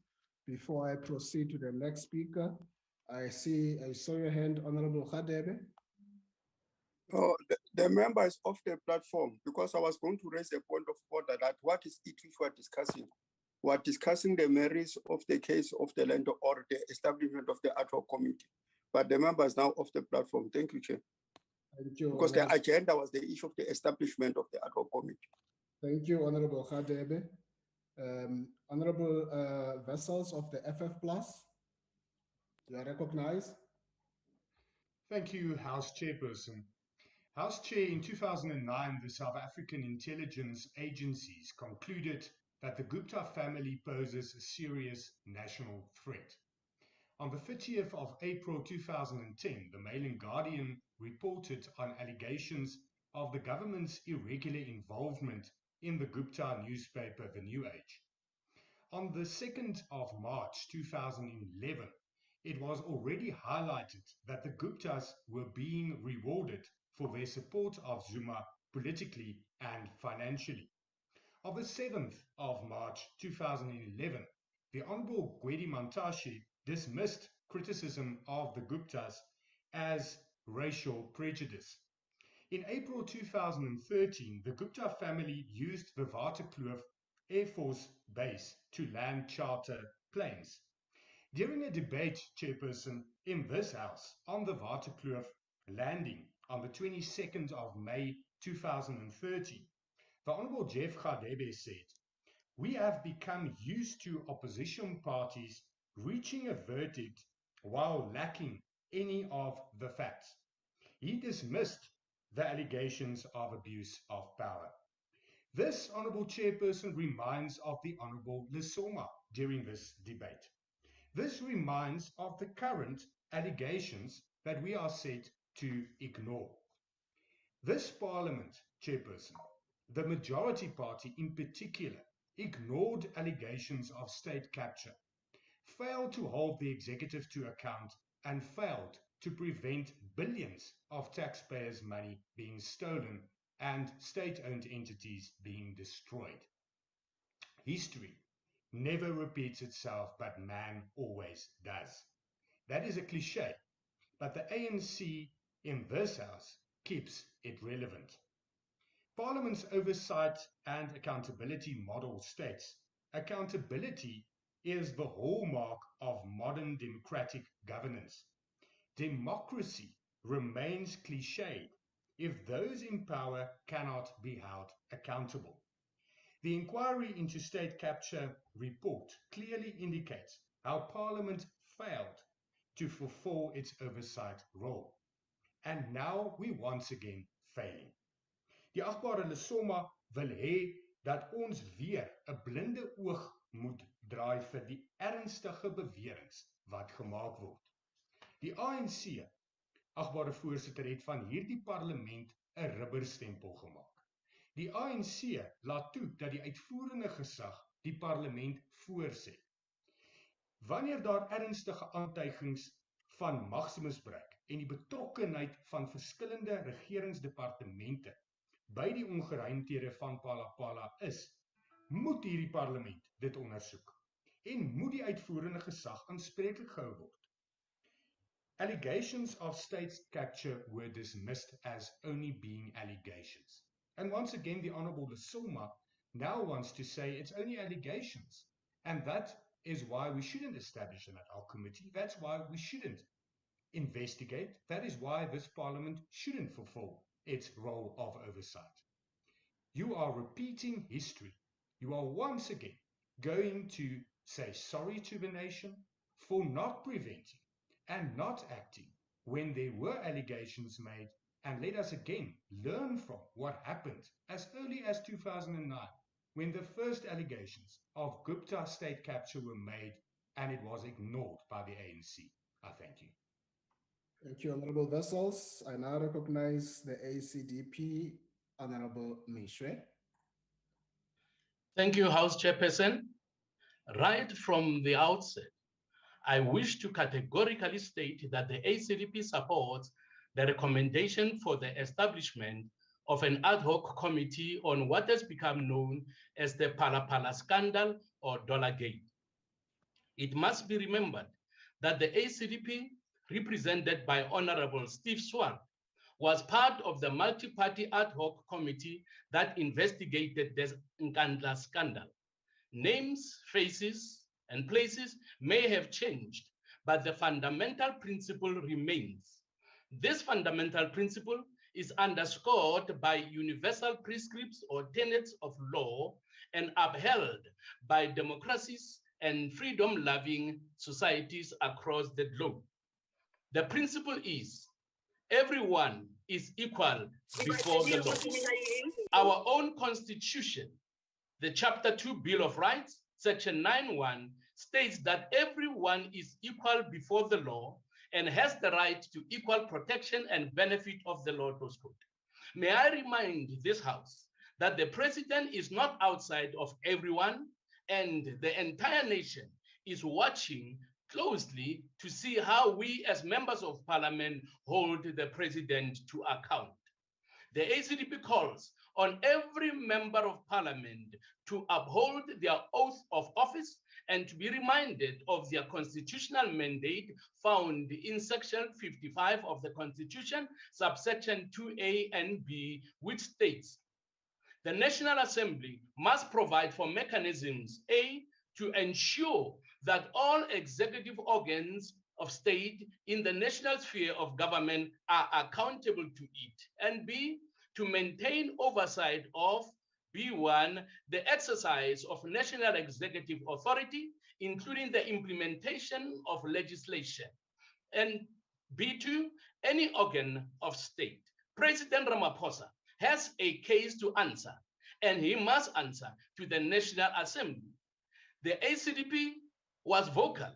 Before I proceed to the next speaker, I saw your hand, Honorable Khadebe. Oh, the member is off the platform because I was going to raise a point of order that what is it which we are discussing? We are discussing the merits of the case of the land or the establishment of the ad hoc committee. But the members now off the platform. Thank you, Chair. Thank you. Because the agenda was the issue of the establishment of the ad hoc committee. Thank you, Honorable Khadebe. Honorable Vessels of the FF Plus, you are recognized. Thank you, House Chairperson. House Chair, in 2009, the South African intelligence agencies concluded that the Gupta family poses a serious national threat. On the 30th of April 2010, the Mail and Guardian reported on allegations of the government's irregular involvement in the Gupta newspaper, The New Age. On the 2nd of March 2011, it was already highlighted that the Guptas were being rewarded for their support of Zuma politically and financially. On the 7th of March 2011, the Honorable Gwedi Mantashe dismissed criticism of the Guptas as racial prejudice. In April 2013, the Gupta family used the Waterkloof Air Force Base to land charter planes. During a debate, Chairperson, in this House on the Waterkloof landing on the 22nd of May 2013, the Honorable Jeff Khadebe said, "We have become used to opposition parties reaching a verdict while lacking any of the facts." He dismissed the allegations of abuse of power. This Honorable Chairperson reminds of the Honorable Lesoma during this debate. This reminds of the current allegations that we are set to ignore. This Parliament, Chairperson, the majority party in particular, ignored allegations of state capture, failed to hold the executive to account, and failed to prevent billions of taxpayers' money being stolen and state-owned entities being destroyed. History never repeats itself, but man always does. That is a cliche, but the ANC in this House keeps it relevant. Parliament's oversight and accountability model states, accountability is the hallmark of modern democratic governance. Democracy remains cliched if those in power cannot be held accountable. The inquiry into state capture report clearly indicates how Parliament failed to fulfill its oversight role. And now we once again failing. Die agbare Lesoma wil hê dat ons weer 'n blinde oog moet draai vir die ernstige beweringe wat gemaak word. Die ANC, agbare voorsitter, het van hierdie parlement 'n rubberstempel gemaak. Die ANC laat toe dat die uitvoerende gesag die parlement voorsê. Wanneer daar ernstige aantuigings van magsmisbruik en die betrokkenheid van verskillende regeringsdepartemente by die ongeruimthede van Phala Phala is, moet hierdie parlement dit ondersoek en moet die uitvoerende gesag aanspreeklik gehou word. Allegations of state capture were dismissed as only being allegations. And once again, the Honorable Lesoma now wants to say it's only allegations. And that is why we shouldn't establish an ad hoc committee. That's why we shouldn't investigate. That is why this parliament shouldn't fulfill its role of oversight. You are repeating history. You are once again going to say sorry to the nation for not preventing and not acting when there were allegations made, and let us again learn from what happened as early as 2009 when the first allegations of Gupta state capture were made and it was ignored by the ANC. I thank you. Thank you, Honorable Vessels. I now recognize the ACDP, Honorable Mishwe. Thank you, House Chairperson. Right from the outset, I wish to categorically state that the ACDP supports the recommendation for the establishment of an ad hoc committee on what has become known as the Phala Phala scandal or Dollargate. It must be remembered that the ACDP, represented by Honorable Steve Swart, was part of the multi-party ad hoc committee that investigated the Nkandla scandal. Names, faces, and places may have changed, but the fundamental principle remains. This fundamental principle is underscored by universal prescripts or tenets of law and upheld by democracies and freedom-loving societies across the globe. The principle is everyone is equal before the law. Our own constitution, the Chapter 2 Bill of Rights, Section 9.1, states that everyone is equal before the law and has the right to equal protection and benefit of the law. May I remind this House that the President is not outside of everyone, and the entire nation is watching closely to see how we as members of Parliament hold the President to account. The ACDP calls on every member of Parliament to uphold their oath of office and to be reminded of their constitutional mandate found in Section 55 of the Constitution, subsection 2A and B, which states, the National Assembly must provide for mechanisms, A, to ensure that all executive organs of state in the national sphere of government are accountable to it, and B, to maintain oversight of B1, the exercise of national executive authority, including the implementation of legislation, and B2, any organ of state. President Ramaphosa has a case to answer, and he must answer to the National Assembly. The ACDP was vocal,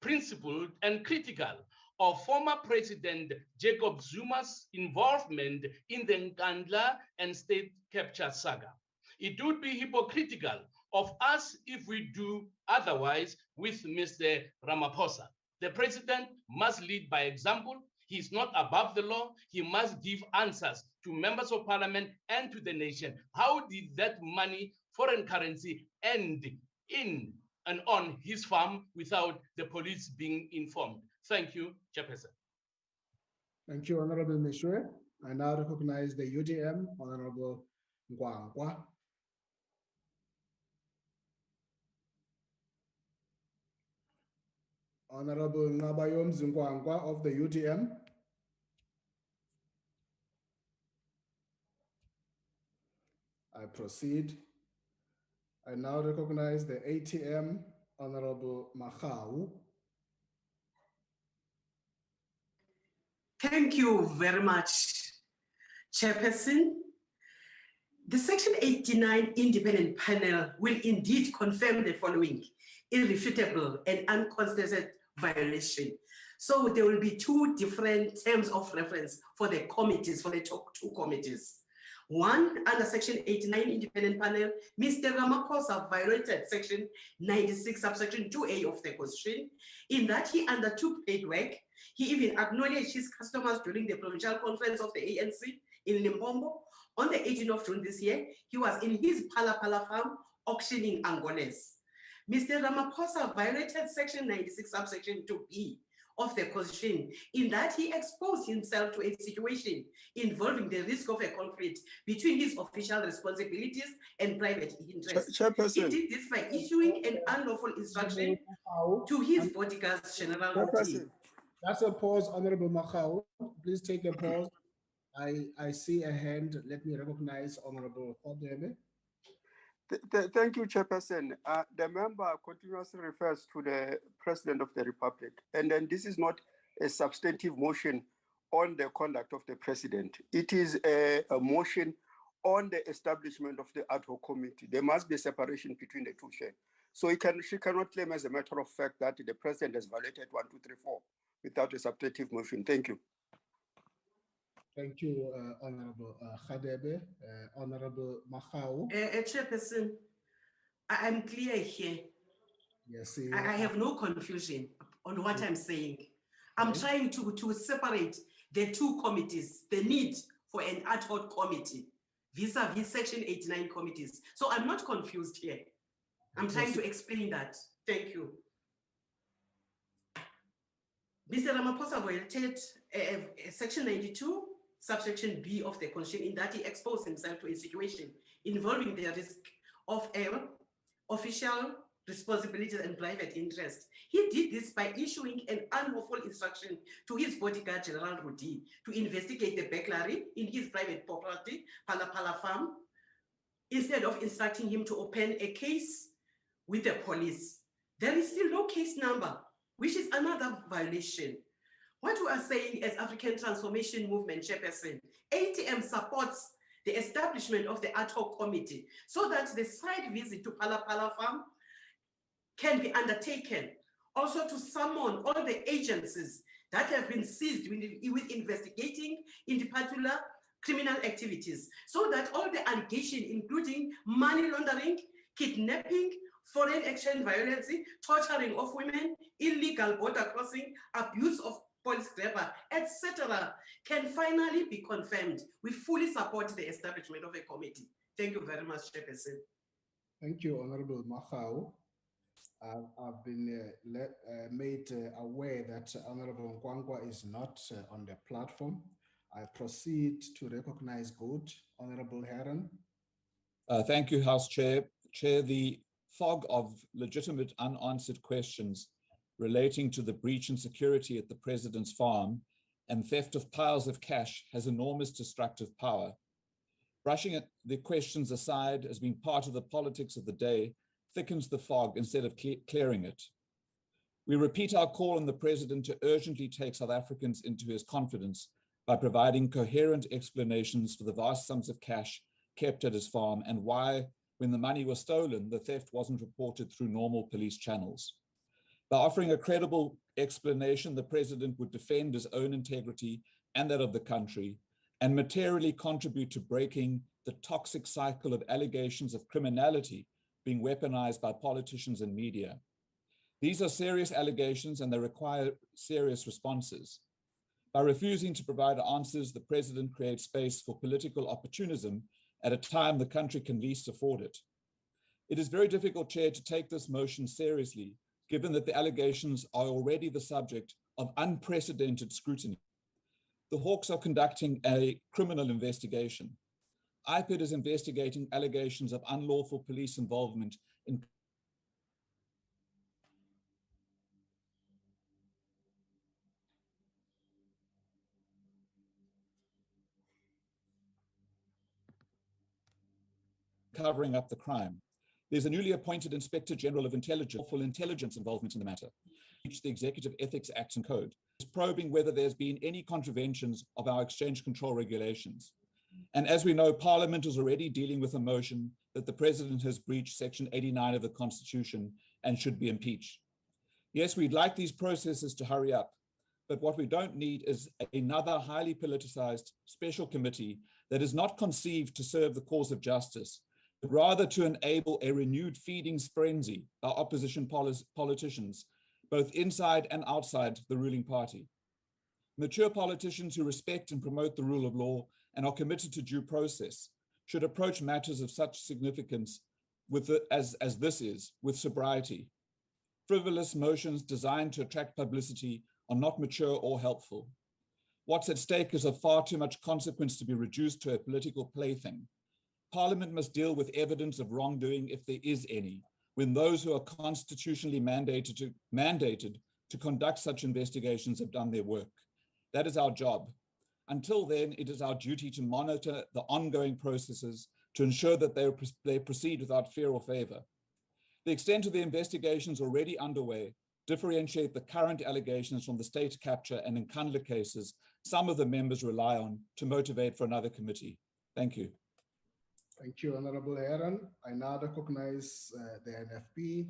principled, and critical of former President Jacob Zuma's involvement in the Nkandla and state capture saga. It would be hypocritical of us if we do otherwise with Mr. Ramaphosa. The President must lead by example. He's not above the law. He must give answers to members of Parliament and to the nation. How did that money, foreign currency, end in and on his farm without the police being informed? Thank you, Chairperson. Thank you, Honorable Meshwe. I now recognize the UDM, Honorable Ngwangwa. Honorable Nabayom Zingwangwa of the UDM. I proceed. I now recognize the ATM, Honorable Mahau. Thank you very much, Chairperson. The Section 89 independent panel will indeed confirm the following irrefutable and uncontested violation. So there will be two different terms of reference for the committees, for the two committees. One, under Section 89 independent panel, Mr. Ramaphosa violated Section 96, subsection 2A of the Constitution, in that he undertook paid work. He even acknowledged his customers during the provincial conference of the ANC in Limpopo. On the 18th of June this year, he was in his Phala Phala farm auctioning Angoles. Mr. Ramaphosa violated Section 96, subsection 2B of the Constitution, in that he exposed himself to a situation involving the risk of a conflict between his official responsibilities and private interests. He did this by issuing an unlawful instruction to his bodyguards, General. That's a pause, Honorable Mahau. Please take a pause. I see a hand. Let me recognize Honorable Khodebe. Thank you, Chairperson. The member continuously refers to the President of the Republic, and then this is not a substantive motion on the conduct of the President. It is a motion on the establishment of the ad hoc committee. There must be a separation between the two, Chair. So she cannot claim as a matter of fact that the President has violated 1, 2, 3, 4 without a substantive motion. Thank you. Thank you, Honorable Khodebe. Honorable Mahau. Chairperson, I'm clear here. Yes, I have no confusion on what I'm saying. I'm trying to separate the two committees, the need for an ad hoc committee vis-a-vis Section 89 committees. So I'm not confused here. I'm trying to explain that. Thank you. Mr. Ramaphosa violated Section 92, subsection B of the Constitution, in that he exposed himself to a situation involving the risk of a official responsibilities and private interest. He did this by issuing an unlawful instruction to his bodyguard, General Rudi, to investigate the burglary in his private property, Phala Phala farm, instead of instructing him to open a case with the police. There is still no case number, which is another violation. What we are saying as African Transformation Movement Chairperson, ATM supports the establishment of the ad hoc committee so that the site visit to Phala Phala farm can be undertaken. Also to summon all the agencies that have been seized with investigating in particular criminal activities, so that all the allegations, including money laundering, kidnapping, foreign exchange violence, torturing of women, illegal border crossing, abuse of police grabber, etc., can finally be confirmed. We fully support the establishment of a committee. Thank you very much, Chairperson. Thank you, Honorable Mahau. I've been made aware that Honorable Nkwangwa is not on the platform. I proceed to recognize good Honorable Heron. Thank you, House Chair. Chair, the fog of legitimate unanswered questions relating to the breach in security at the President's farm and theft of piles of cash has enormous destructive power. Brushing the questions aside as being part of the politics of the day thickens the fog instead of clearing it. We repeat our call on the President to urgently take South Africans into his confidence by providing coherent explanations for the vast sums of cash kept at his farm and why, when the money was stolen, the theft wasn't reported through normal police channels. By offering a credible explanation, the President would defend his own integrity and that of the country and materially contribute to breaking the toxic cycle of allegations of criminality being weaponized by politicians and media. These are serious allegations and they require serious responses. By refusing to provide answers, the President creates space for political opportunism at a time the country can least afford it. It is very difficult, Chair, to take this motion seriously, given that the allegations are already the subject of unprecedented scrutiny. The Hawks are conducting a criminal investigation. IPID is investigating allegations of unlawful police involvement in covering up the crime. There's a newly appointed Inspector General of Intelligence for intelligence involvement in the matter. The Executive Ethics Act and Code is probing whether there's been any contraventions of our exchange control regulations. And as we know, Parliament is already dealing with a motion that the President has breached Section 89 of the Constitution and should be impeached. Yes, we'd like these processes to hurry up, but what we don't need is another highly politicized special committee that is not conceived to serve the cause of justice, but rather to enable a renewed feedings frenzy by opposition politicians, both inside and outside the ruling party. Mature politicians who respect and promote the rule of law and are committed to due process should approach matters of such significance as this is with sobriety. Frivolous motions designed to attract publicity are not mature or helpful. What's at stake is of far too much consequence to be reduced to a political plaything. Parliament must deal with evidence of wrongdoing, if there is any, when those who are constitutionally mandated to conduct such investigations have done their work. That is our job. Until then, it is our duty to monitor the ongoing processes to ensure that they proceed without fear or favor. The extent of the investigations already underway differentiate the current allegations from the state capture and Nkandla cases some of the members rely on to motivate for another committee. Thank you. Thank you, Honorable Heron. I now recognize the NFP.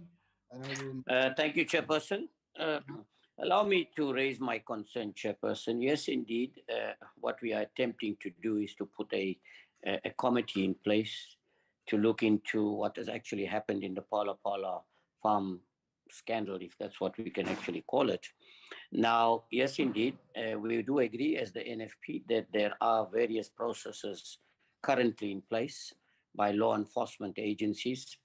Thank you, Chairperson. Allow me to raise my concern, Chairperson. Yes, indeed, what we are attempting to do is to put a committee in place to look into what has actually happened in the Phala Phala farm scandal, if that's what we can actually call it. Now, yes, indeed, we do agree as the NFP that there are various processes currently in place by law enforcement agencies.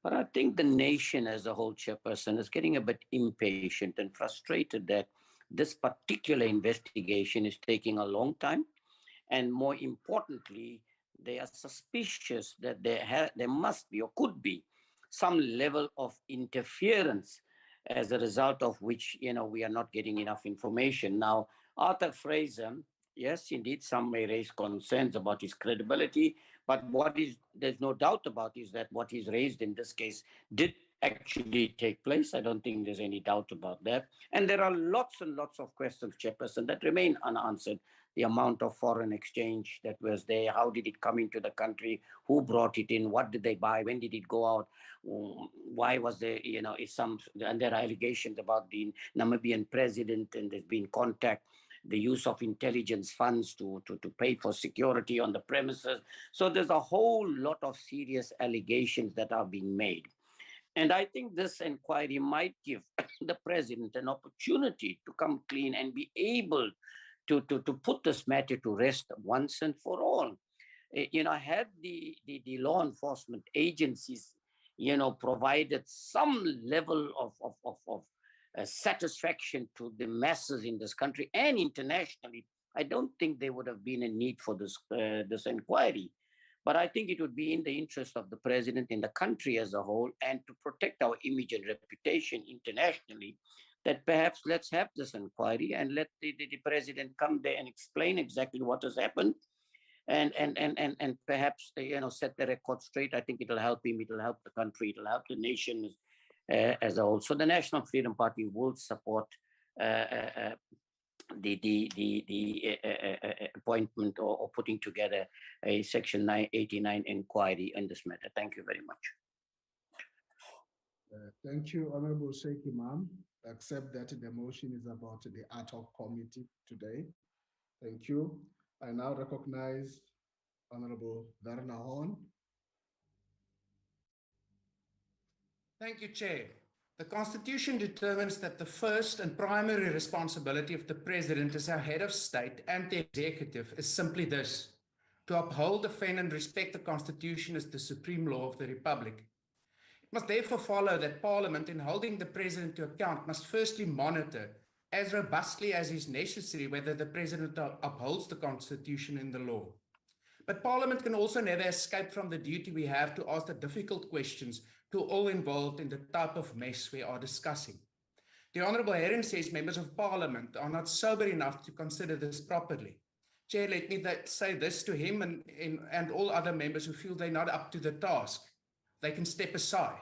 But I think the nation as a whole, Chairperson, is getting a bit impatient and frustrated that this particular investigation is taking a long time. And more importantly, they are suspicious that there must be or could be some level of interference, as a result of which, we are not getting enough information. Now, Arthur Fraser, yes, indeed, some may raise concerns about his credibility, but there's no doubt about is that what he's raised in this case did actually take place. I don't think there's any doubt about that. And there are lots and lots of questions, Chairperson, that remain unanswered. The amount of foreign exchange that was there, how did it come into the country, who brought it in, what did they buy, when did it go out, why was there, and there are allegations about the Namibian president, and there's been contact, the use of intelligence funds to pay for security on the premises. So there's a whole lot of serious allegations that are being made. And I think this inquiry might give the president an opportunity to come clean and be able to put this matter to rest once and for all. Had the law enforcement agencies, provided some level of satisfaction to the masses in this country and internationally, I don't think there would have been a need for this inquiry. But I think it would be in the interest of the president, in the country as a whole, and to protect our image and reputation internationally, that perhaps let's have this inquiry and let the president come there and explain exactly what has happened, and perhaps set the record straight. I think it'll help him, it'll help the country, it'll help the nation as a whole. So the National Freedom Party will support the appointment or putting together a Section 989 inquiry in this matter. Thank you very much. Thank you, Honorable Sheikh Imam. Accept that the motion is about the ad hoc committee today. Thank you. I now recognize Honorable Werner Horn. Thank you, Chair. The Constitution determines that the first and primary responsibility of the President as our head of state and the executive is simply this: to uphold, defend, and respect the Constitution as the supreme law of the Republic. It must therefore follow that Parliament, in holding the President to account, must firstly monitor as robustly as is necessary whether the President upholds the Constitution and the law. But Parliament can also never escape from the duty we have to ask the difficult questions to all involved in the type of mess we are discussing. The Honourable Heron says members of Parliament are not sober enough to consider this properly. Chair, let me say this to him and all other members who feel they're not up to the task. They can step aside.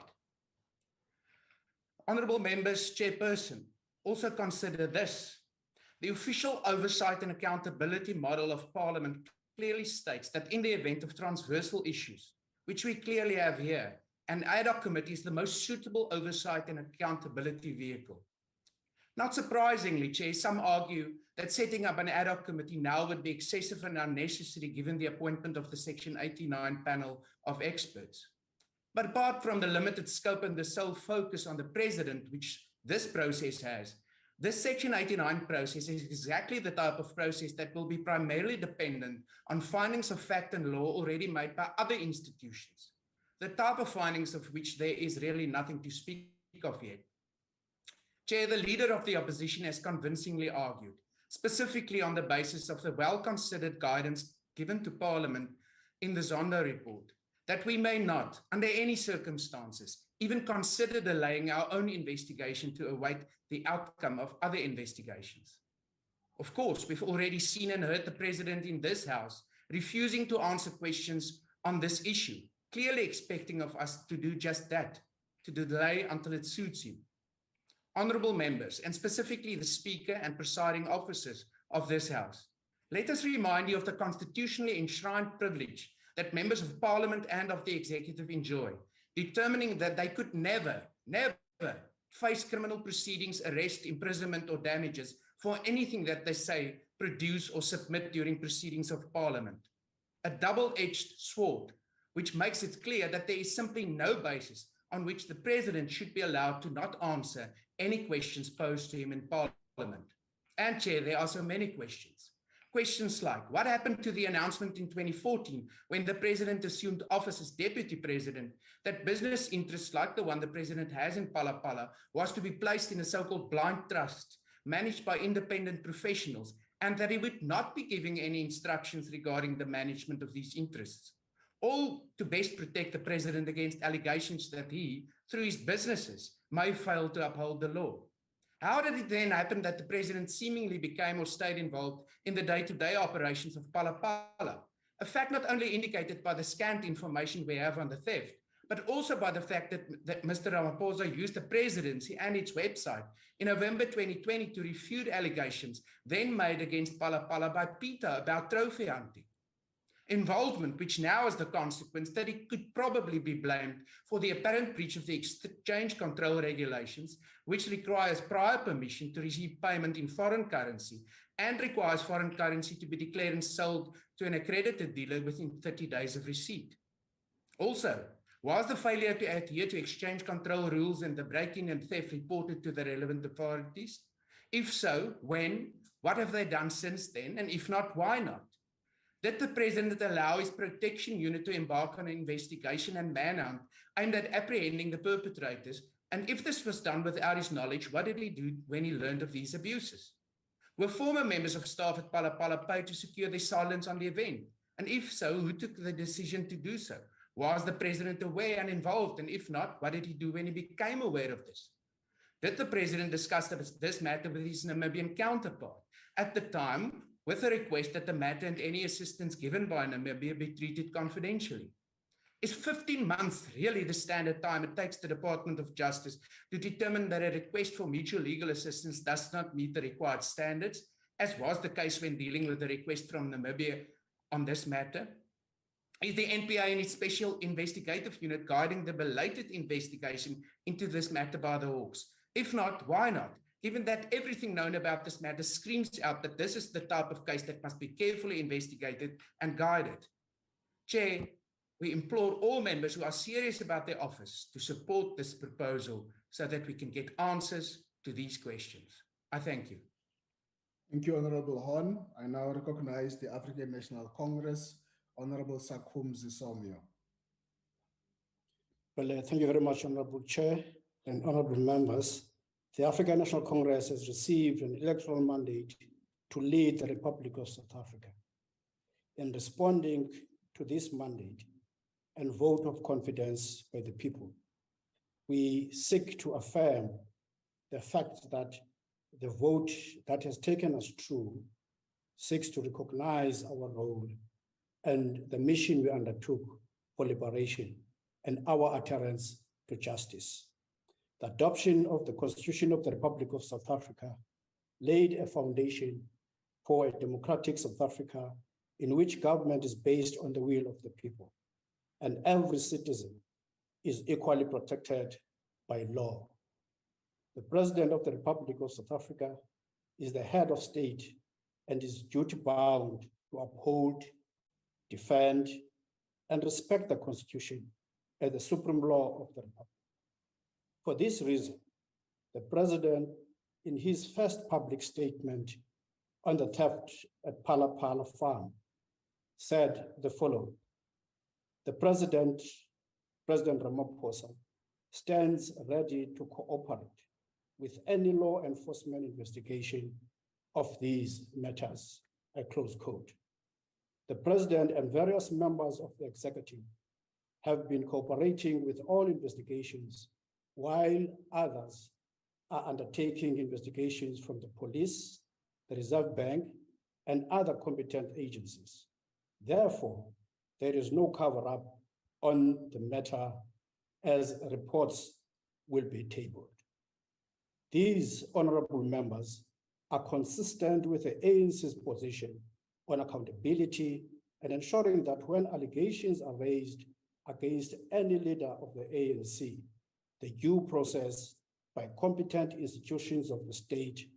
Honourable members, Chairperson, also consider this. The official oversight and accountability model of Parliament clearly states that in the event of transversal issues, which we clearly have here, an ad hoc committee is the most suitable oversight and accountability vehicle. Not surprisingly, Chair, some argue that setting up an ad hoc committee now would be excessive and unnecessary given the appointment of the Section 89 panel of experts. But apart from the limited scope and the sole focus on the President, which this process has, this Section 89 process is exactly the type of process that will be primarily dependent on findings of fact and law already made by other institutions, the type of findings of which there is really nothing to speak of yet. Chair, the Leader of the Opposition has convincingly argued, specifically on the basis of the well-considered guidance given to Parliament in the Zondo report, that we may not, under any circumstances, even consider delaying our own investigation to await the outcome of other investigations. Of course, we've already seen and heard the President in this House refusing to answer questions on this issue, clearly expecting of us to do just that, to delay until it suits him. Honourable members, and specifically the Speaker and presiding officers of this House, let us remind you of the constitutionally enshrined privilege that members of Parliament and of the Executive enjoy, determining that they could never face criminal proceedings, arrest, imprisonment, or damages for anything that they say, produce, or submit during proceedings of Parliament. A double-edged sword, which makes it clear that there is simply no basis on which the President should be allowed to not answer any questions posed to him in Parliament. And Chair, there are so many questions. Questions like, what happened to the announcement in 2014 when the President assumed office as Deputy President that business interests like the one the President has in Phala Phala was to be placed in a so-called blind trust managed by independent professionals, and that he would not be giving any instructions regarding the management of these interests? all to best protect the president against allegations that he, through his businesses, may fail to uphold the law. How did it then happen that the president seemingly became or stayed involved in the day-to-day operations of Phala Phala? A fact not only indicated by the scant information we have on the theft, but also by the fact that Mr. Ramaphosa used the presidency and its website in November 2020 to refute allegations then made against Phala Phala by Peter about trophy hunting. Involvement which now has the consequence that it could probably be blamed for the apparent breach of the exchange control regulations, which requires prior permission to receive payment in foreign currency and requires foreign currency to be declared and sold to an accredited dealer within 30 days of receipt. Also, was the failure to adhere to exchange control rules and the break-in and theft reported to the relevant authorities? If so, when? What have they done since then? And if not, why not? Did the president allow his protection unit to embark on an investigation and manhunt aimed at apprehending the perpetrators? And if this was done without his knowledge, what did he do when he learned of these abuses? Were former members of staff at Phala Phala paid to secure their silence on the event? And if so, who took the decision to do so? Was the president aware and involved? And if not, what did he do when he became aware of this? Did the president discuss this matter with his Namibian counterpart at the time, with a request that the matter and any assistance given by Namibia be treated confidentially? Is 15 months really the standard time it takes the Department of Justice to determine that a request for mutual legal assistance does not meet the required standards, as was the case when dealing with the request from Namibia on this matter? Is the NPA and its special investigative unit guiding the belated investigation into this matter by the Hawks? If not, why not? Given that everything known about this matter screams out that this is the type of case that must be carefully investigated and guided. Chair, we implore all members who are serious about their office to support this proposal so that we can get answers to these questions. I thank you. Thank you, Honorable Horn. I now recognize the African National Congress, Honorable Sakhumzi Somyo. Well, thank you very much, Honorable Chair and honorable members. The African National Congress has received an electoral mandate to lead the Republic of South Africa. In responding to this mandate and vote of confidence by the people, we seek to affirm the fact that the vote that has taken us through seeks to recognize our role and the mission we undertook for liberation and our adherence to justice. The adoption of the Constitution of the Republic of South Africa laid a foundation for a democratic South Africa in which government is based on the will of the people, and every citizen is equally protected by law. The President of the Republic of South Africa is the head of state and is duty-bound to uphold, defend, and respect the Constitution as the supreme law of the Republic. For this reason, the President, in his first public statement on the theft at Phala Phala farm, said the following: "The President Ramaphosa, stands ready to cooperate with any law enforcement investigation of these matters," I close quote. The President and various members of the executive have been cooperating with all investigations, while others are undertaking investigations from the police, the Reserve Bank, and other competent agencies. Therefore, there is no cover-up on the matter, as reports will be tabled. These honorable members are consistent with the ANC's position on accountability and ensuring that when allegations are raised against any leader of the ANC, the due process by competent institutions of the state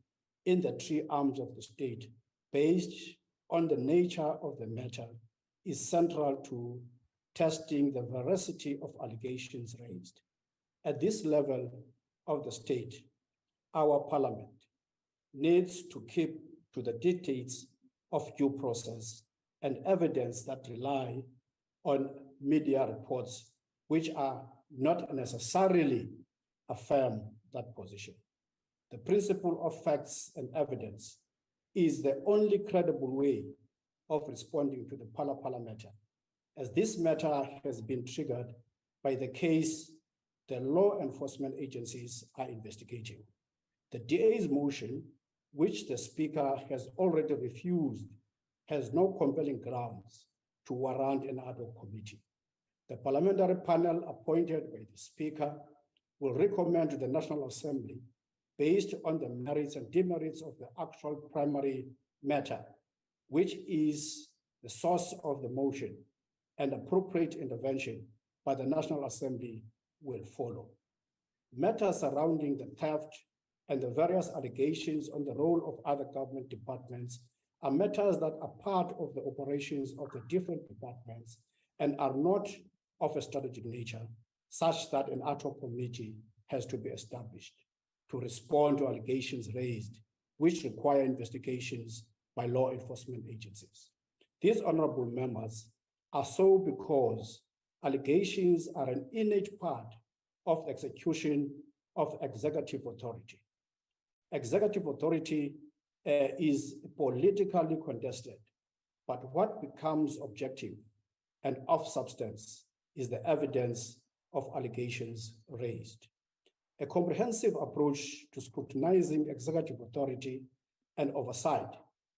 in the three arms of the state, based on the nature of the matter, is central to testing the veracity of allegations raised. At this level of the state, our parliament needs to keep to the dictates of due process and evidence that rely on media reports, which are not necessarily affirm that position. The principle of facts and evidence is the only credible way of responding to the Phala Phala matter, as this matter has been triggered by the case the law enforcement agencies are investigating. The DA's motion, which the Speaker has already refused, has no compelling grounds to warrant an ad hoc committee. The parliamentary panel appointed by the Speaker will recommend to the National Assembly, based on the merits and demerits of the actual primary matter, which is the source of the motion, and appropriate intervention by the National Assembly will follow. Matters surrounding the theft and the various allegations on the role of other government departments are matters that are part of the operations of the different departments and are not of a strategic nature, such that an ad hoc committee has to be established to respond to allegations raised, which require investigations by law enforcement agencies. These honorable members are so because allegations are an innate part of the execution of executive authority. Executive authority is politically contested, but what becomes objective and of substance is the evidence of allegations raised. A comprehensive approach to scrutinizing executive authority and oversight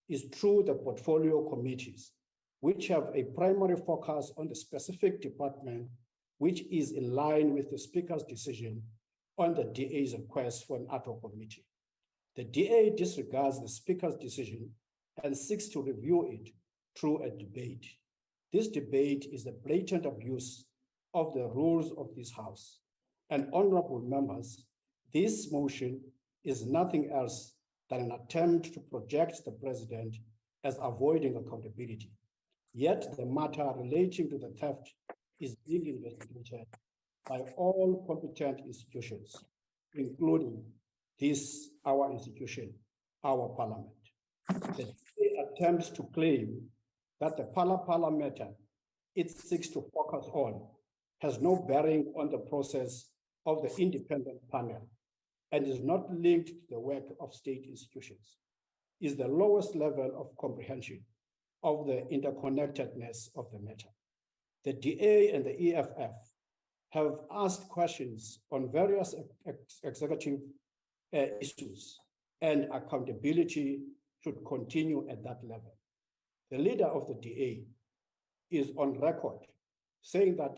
is through the portfolio committees, which have a primary focus on the specific department, which is in line with the Speaker's decision on the DA's request for an ad hoc committee. The DA disregards the Speaker's decision and seeks to review it through a debate. This debate is a blatant abuse of the rules of this House. And honorable members, this motion is nothing else than an attempt to project the president as avoiding accountability. Yet the matter relating to the theft is being investigated by all competent institutions, including this, our institution, our parliament. The DA attempts to claim that the Phala Phala matter it seeks to focus on has no bearing on the process of the independent panel and is not linked to the work of state institutions, is the lowest level of comprehension of the interconnectedness of the matter. The DA and the EFF have asked questions on various executive issues, and accountability should continue at that level. The leader of the DA is on record saying that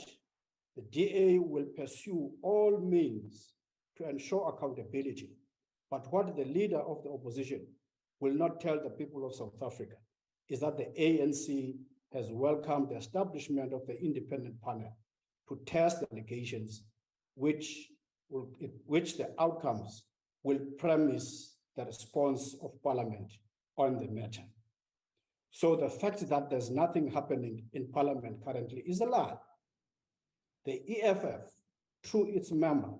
the DA will pursue all means to ensure accountability. But what the leader of the opposition will not tell the people of South Africa is that the ANC has welcomed the establishment of the independent panel to test the allegations, which the outcomes will premise the response of Parliament on the matter. So the fact that there's nothing happening in Parliament currently is a lie. The EFF, through its member,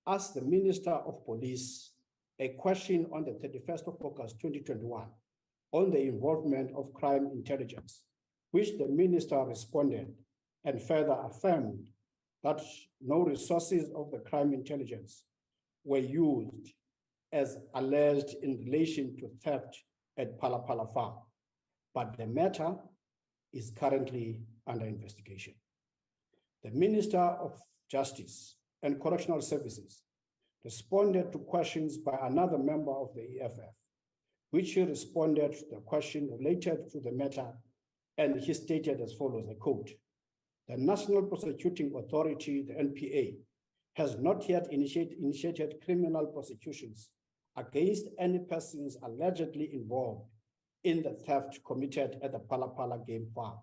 asked the Minister of Police a question on the 31st of August 2021 on the involvement of crime intelligence, which the minister responded and further affirmed that no resources of the crime intelligence were used as alleged in relation to theft at Phala Phala farm, but the matter is currently under investigation. The Minister of Justice and Correctional Services responded to questions by another member of the EFF, which he responded to the question related to the matter, and he stated as follows, I quote, "The National Prosecuting Authority, the NPA, has not yet initiated criminal prosecutions against any persons allegedly involved in the theft committed at the Phala Phala game farm,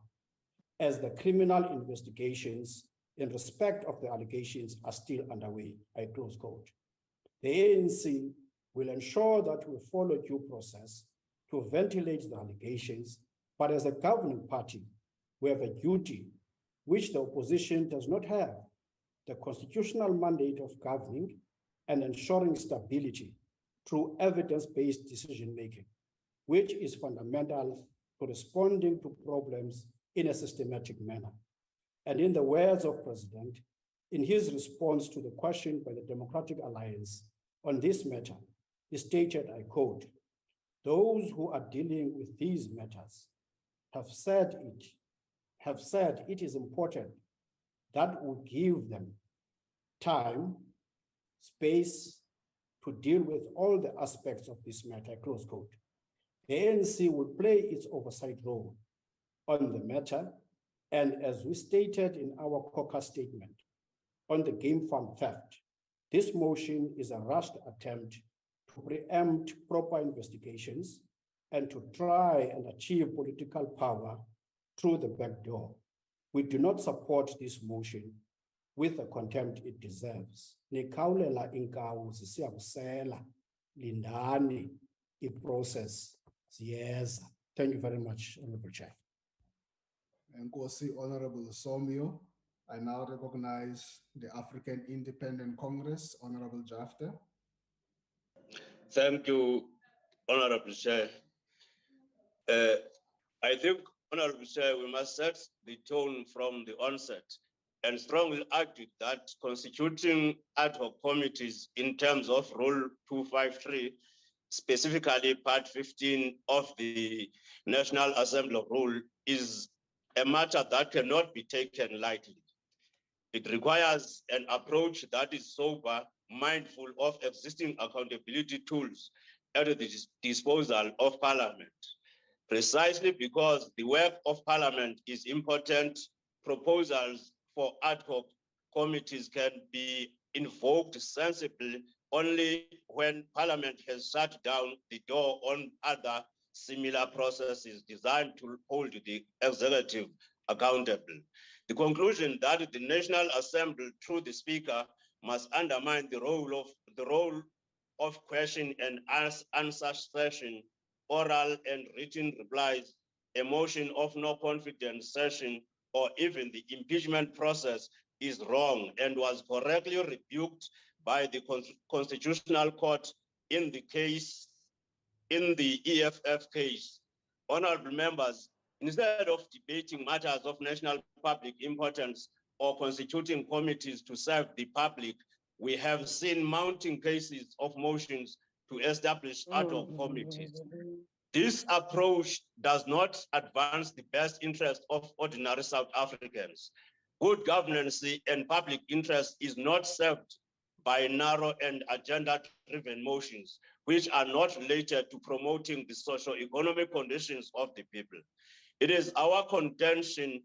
as the criminal investigations in respect of the allegations are still underway," I close quote. The ANC will ensure that we follow due process to ventilate the allegations, but as a governing party, we have a duty which the opposition does not have, the constitutional mandate of governing and ensuring stability through evidence-based decision-making, which is fundamental to responding to problems in a systematic manner. And in the words of President, in his response to the question by the Democratic Alliance on this matter, he stated, I quote, "Those who are dealing with these matters have said it have said it is important that we give them time, space to deal with all the aspects of this matter, close quote. The ANC will play its oversight role on the matter, and as we stated in our caucus statement on the game farm theft, this motion is a rushed attempt to preempt proper investigations and to try and achieve political power through the back door. We do not support this motion with the contempt it deserves. Nikhawulela inkawu sisiyabusela, lindani i-process siyeza. Thank you very much, Honorable Chair. Nkosi, Honorable Somio. I now recognize the African Independent Congress, Honorable Jafta. Thank you, Honorable Chair. I think, Honorable Chair, we must set the tone from the onset and strongly argue that constituting ad hoc committees in terms of Rule 253, specifically Part 15 of the National Assembly Rule, is a matter that cannot be taken lightly. It requires an approach that is sober, mindful of existing accountability tools at the disposal of Parliament. Precisely because the work of Parliament is important, proposals for ad hoc committees can be invoked sensibly only when Parliament has shut down the door on other similar processes designed to hold the executive accountable. The conclusion that the National Assembly, through the Speaker, must undermine the role of question and answer session, oral and written replies, a motion of no confidence session, or even the impeachment process is wrong and was correctly rebuked by the Constitutional Court in the EFF case. Honorable members, instead of debating matters of national public importance or constituting committees to serve the public, we have seen mounting cases of motions to establish ad hoc committees. This approach does not advance the best interest of ordinary South Africans. Good governance and public interest is not served by narrow and agenda-driven motions, which are not related to promoting the socio-economic conditions of the people. It is our contention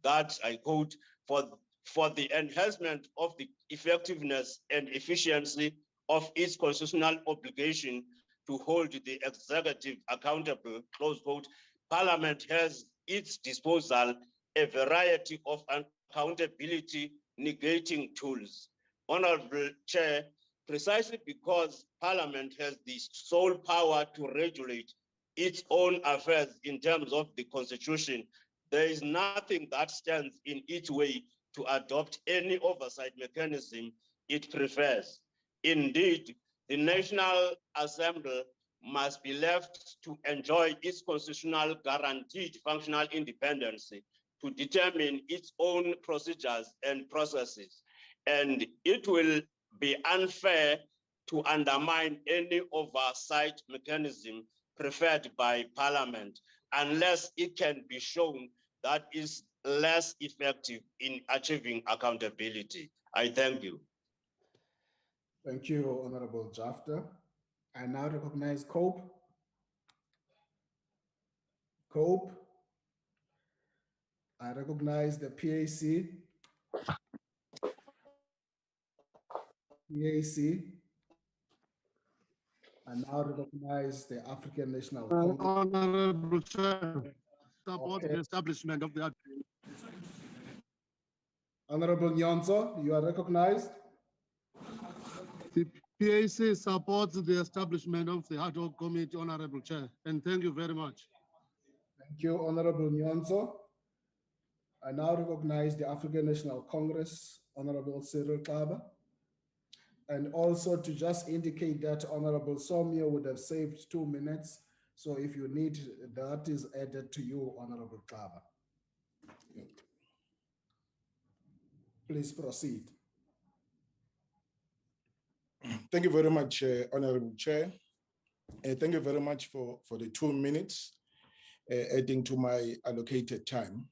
that, I quote, for the enhancement of the effectiveness and efficiency of its constitutional obligation to hold the executive accountable, close quote, Parliament has its disposal a variety of accountability negating tools. Honorable Chair, precisely because Parliament has the sole power to regulate its own affairs in terms of the Constitution, there is nothing that stands in its way to adopt any oversight mechanism it prefers. Indeed, the National Assembly must be left to enjoy its constitutional guaranteed functional independence to determine its own procedures and processes. And it will be unfair to undermine any oversight mechanism preferred by Parliament unless it can be shown that is less effective in achieving accountability. I thank you. Thank you, Honorable Jafta. I now recognize Cope. Cope. I recognize the PAC. PAC. I now recognize the African National Congress. Honorable Chair, support the establishment of the. Honorable Nyonso, you are recognized. The PAC supports the establishment of the ad hoc committee, Honorable Chair, and thank you very much. Thank you, Honorable Nyonso. I now recognize the African National Congress, Honorable Cyril Kaba. And also to just indicate that Honorable Somio would have saved 2 minutes. So if you need, that is added to you, Honorable Kaba. Please proceed. Thank you very much, Honorable Chair. Thank you very much for the 2 minutes adding to my allocated time.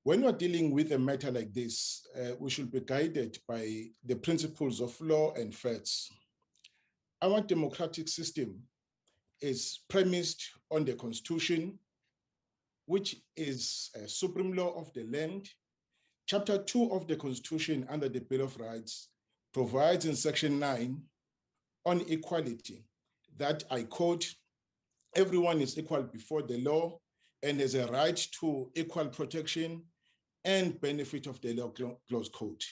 When we're dealing with a matter like this, we should be guided by the principles of law and facts. Our democratic system is premised on the Constitution, which is a supreme law of the land. Chapter 2 of the Constitution under the Bill of Rights provides in Section 9 on equality that, I quote, everyone is equal before the law and has a right to equal protection and benefit of the law, close quote.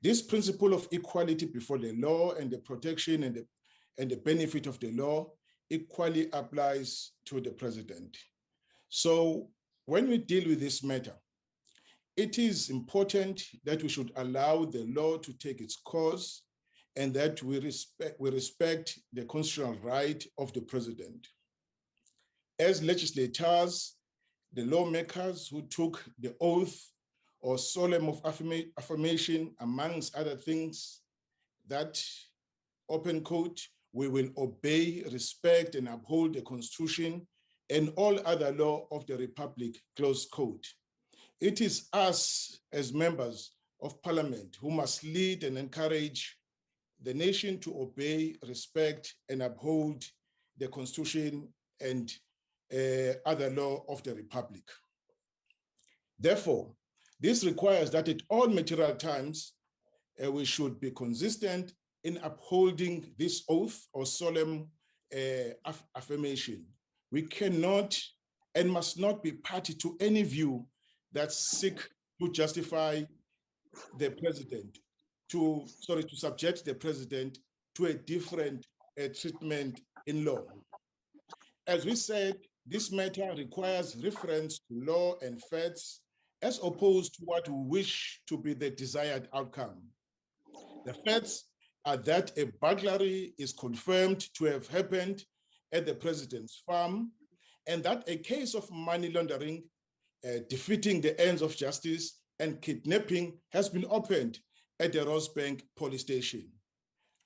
This principle of equality before the law and the protection and the benefit of the law equally applies to the president. So when we deal with this matter, it is important that we should allow the law to take its course and that we respect the constitutional right of the president. As legislators, the lawmakers who took the oath or solemn of affirmation, amongst other things, that, open quote, we will obey, respect, and uphold the Constitution and all other law of the Republic, close quote. It is us as members of Parliament who must lead and encourage the nation to obey, respect, and uphold the Constitution and other law of the Republic. Therefore, this requires that at all material times, we should be consistent in upholding this oath or solemn affirmation. We cannot and must not be party to any view that seek to justify the president, to subject the president to a different treatment in law. As we said, this matter requires reference to law and facts as opposed to what we wish to be the desired outcome. The facts are that a burglary is confirmed to have happened at the president's farm and that a case of money laundering, defeating the ends of justice, and kidnapping has been opened at the Rosebank police station.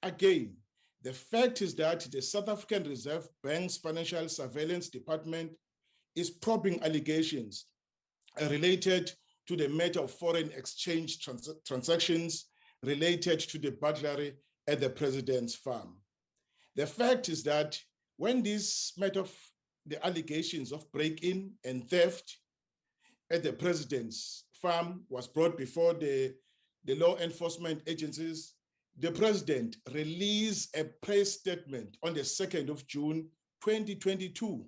Again, the fact is that the South African Reserve Bank's Financial Surveillance Department is probing allegations related to the matter of foreign exchange transactions related to the burglary at the president's farm. The fact is that when this matter of the allegations of break-in and theft at the president's farm was brought before the law enforcement agencies, the president released a press statement on the 2nd of June, 2022,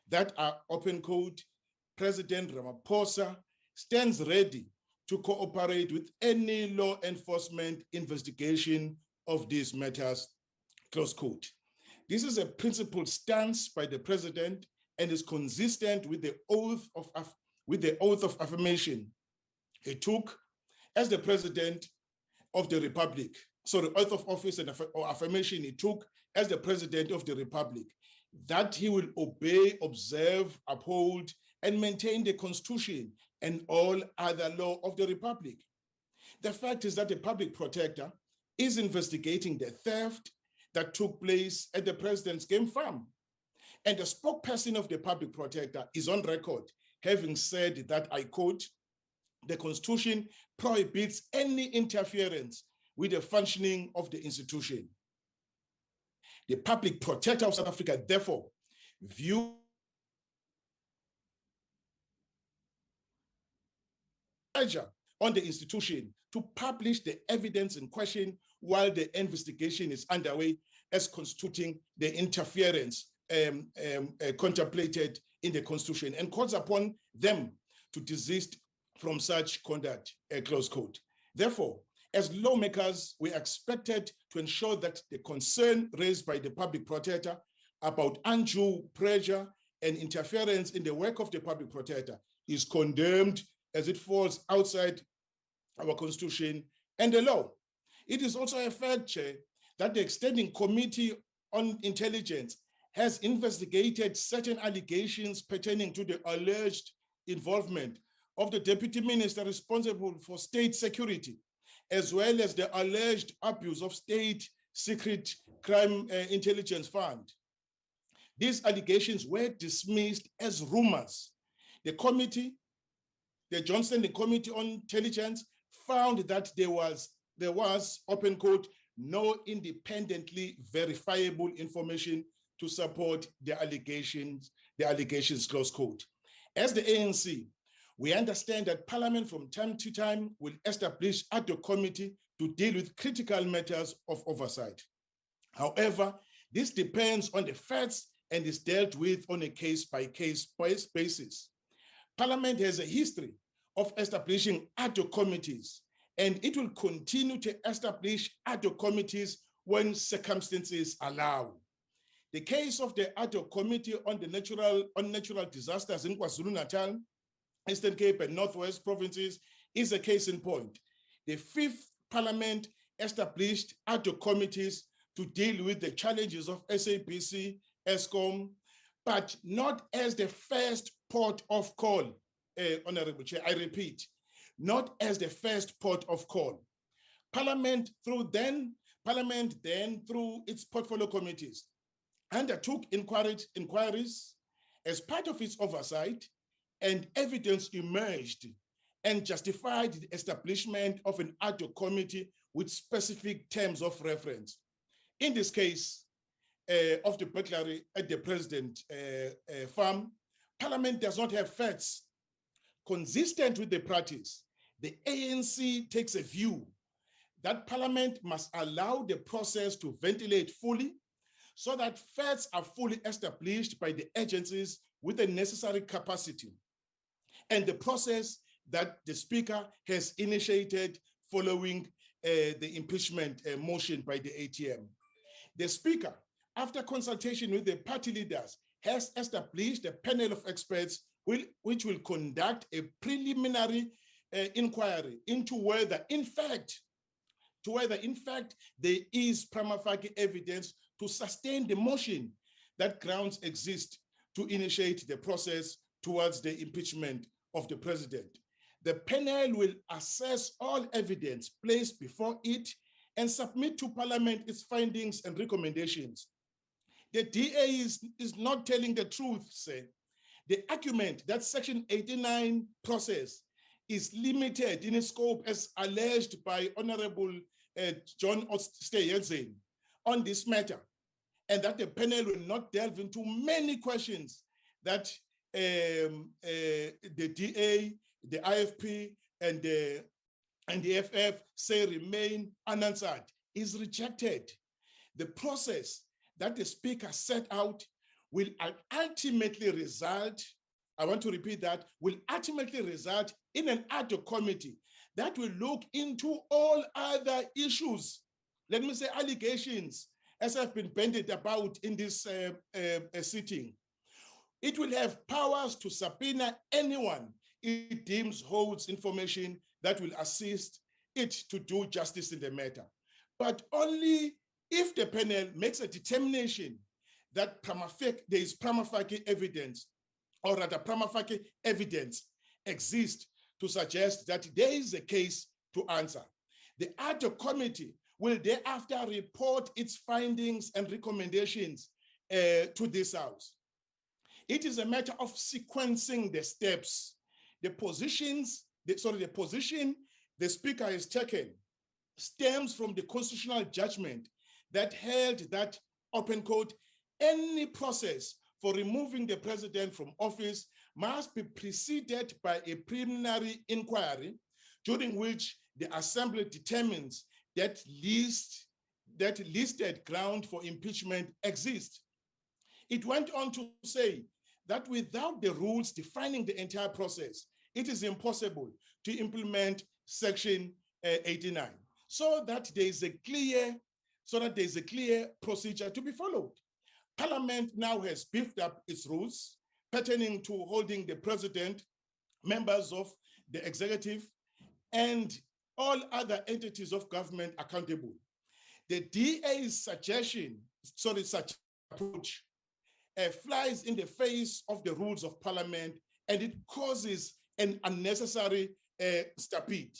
that are open quote, President Ramaphosa stands ready to cooperate with any law enforcement investigation of these matters, close quote. This is a principled stance by the president and is consistent with the oath of affirmation he took as the president of the Republic. So the oath of office and affirmation he took as the president of the Republic, that he will obey, observe, uphold, and maintain the Constitution and all other law of the Republic. The fact is that the public protector is investigating the theft that took place at the president's game farm. And the spokesperson of the public protector is on record having said that, I quote, the Constitution prohibits any interference with the functioning of the institution. The public protector of South Africa, therefore, views pressure on the institution to publish the evidence in question while the investigation is underway as constituting the interference contemplated in the Constitution, and calls upon them to desist from such conduct, close quote. Therefore, as lawmakers, we are expected to ensure that the concern raised by the public protector about undue pressure and interference in the work of the public protector is condemned as it falls outside our Constitution and the law. It is also a fact, Chair, that the Extending Committee on Intelligence has investigated certain allegations pertaining to the alleged involvement of the Deputy Minister responsible for state security, as well as the alleged abuse of state secret crime intelligence fund. These allegations were dismissed as rumors. The committee the Joint Standing Committee on Intelligence found that there was open quote, no independently verifiable information to support the allegations, close quote. As the ANC, we understand that Parliament from time to time will establish ad hoc committee to deal with critical matters of oversight. However, this depends on the facts and is dealt with on a case-by-case basis. Parliament has a history of establishing ad hoc committees, and it will continue to establish ad hoc committees when circumstances allow. The case of the ad hoc committee on natural disasters in KwaZulu-Natal, Eastern Cape and Northwest provinces is a case in point. The 5th Parliament established ad hoc committees to deal with the challenges of SABC, ESCOM, but not as the first port of call, Honorable Chair, I repeat, not as the first port of call. Parliament then through its portfolio committees undertook inquiries as part of its oversight, and evidence emerged and justified the establishment of an ad hoc committee with specific terms of reference. In this case of the burglary at the President farm, Parliament does not have facts consistent with the practice. The ANC takes a view that Parliament must allow the process to ventilate fully so that facts are fully established by the agencies with the necessary capacity, and the process that the Speaker has initiated following the impeachment motion by the ATM. The Speaker, after consultation with the party leaders, has established a panel of experts which will conduct a preliminary inquiry into whether, in fact, there is prima facie evidence to sustain the motion that grounds exist to initiate the process towards the impeachment of the President. The panel will assess all evidence placed before it and submit to Parliament its findings and recommendations. The DA is not telling the truth, say. The argument that Section 89 process is limited in its scope as alleged by Honorable John Steenhuisen on this matter, and that the panel will not delve into many questions that the DA, the IFP, and the FF say remain unanswered, is rejected. The process that the Speaker set out will ultimately result, I want to repeat that, will ultimately result in an ad hoc committee that will look into all other issues, let me say allegations, as have been bandied about in this sitting. It will have powers to subpoena anyone it deems holds information that will assist it to do justice in the matter, but only if the panel makes a determination that there is prima facie evidence, or rather prima facie evidence exists to suggest that there is a case to answer. The ad hoc committee will thereafter report its findings and recommendations to this House. It is a matter of sequencing the steps. The position the Speaker has taken stems from the constitutional judgment that held that, open quote, any process for removing the President from office must be preceded by a preliminary inquiry during which the Assembly determines that listed ground for impeachment exists. It went on to say that without the rules defining the entire process, it is impossible to implement Section 89, so that there is a clear procedure to be followed. Parliament now has beefed up its rules pertaining to holding the President, members of the executive, and all other entities of government accountable. The DA's such approach flies in the face of the rules of Parliament, and it causes an unnecessary stampede.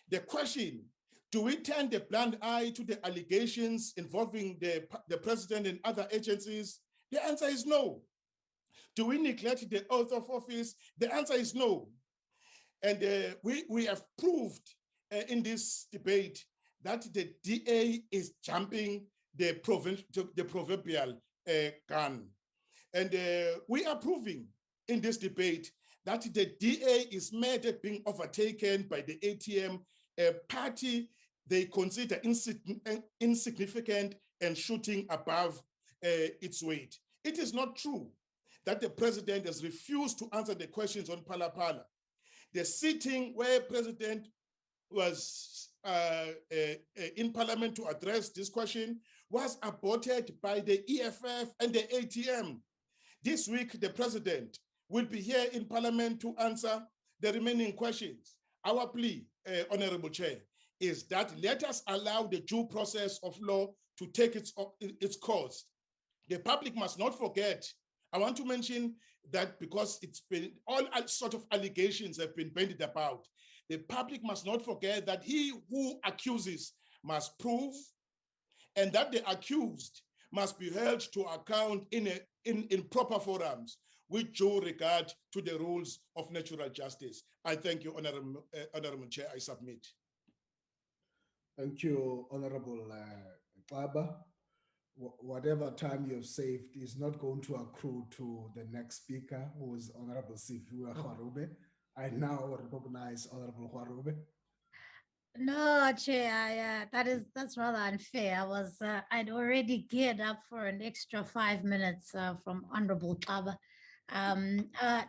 The question, do we turn the blind eye to the allegations involving the President and other agencies? The answer is no. Do we neglect the oath of office? The answer is no. And we have proved in this debate that the DA is jumping the proverbial gun. And we are proving in this debate that the DA is mad at being overtaken by the ATM, a party they consider insignificant and shooting above its weight. It is not true that the president has refused to answer the questions on Phala Phala. The sitting where president was in parliament to address this question was aborted by the EFF and the ATM. This week, the president will be here in parliament to answer the remaining questions. Our plea, Honorable Chair, is that let us allow the due process of law to take its course. The public must not forget. I want to mention that because it's been all sort of allegations have been bandied about. The public must not forget that he who accuses must prove, and that the accused must be held to account in proper forums with due regard to the rules of natural justice. I thank you, Honorable Chair. I submit. Thank you, Honorable Baba. Whatever time you have saved is not going to accrue to the next speaker, who is Honorable Sifiwe Kharube. I now recognize Honorable Kharube. No, Chair, that's rather unfair. I'd already geared up for an extra 5 minutes from Honorable Baba.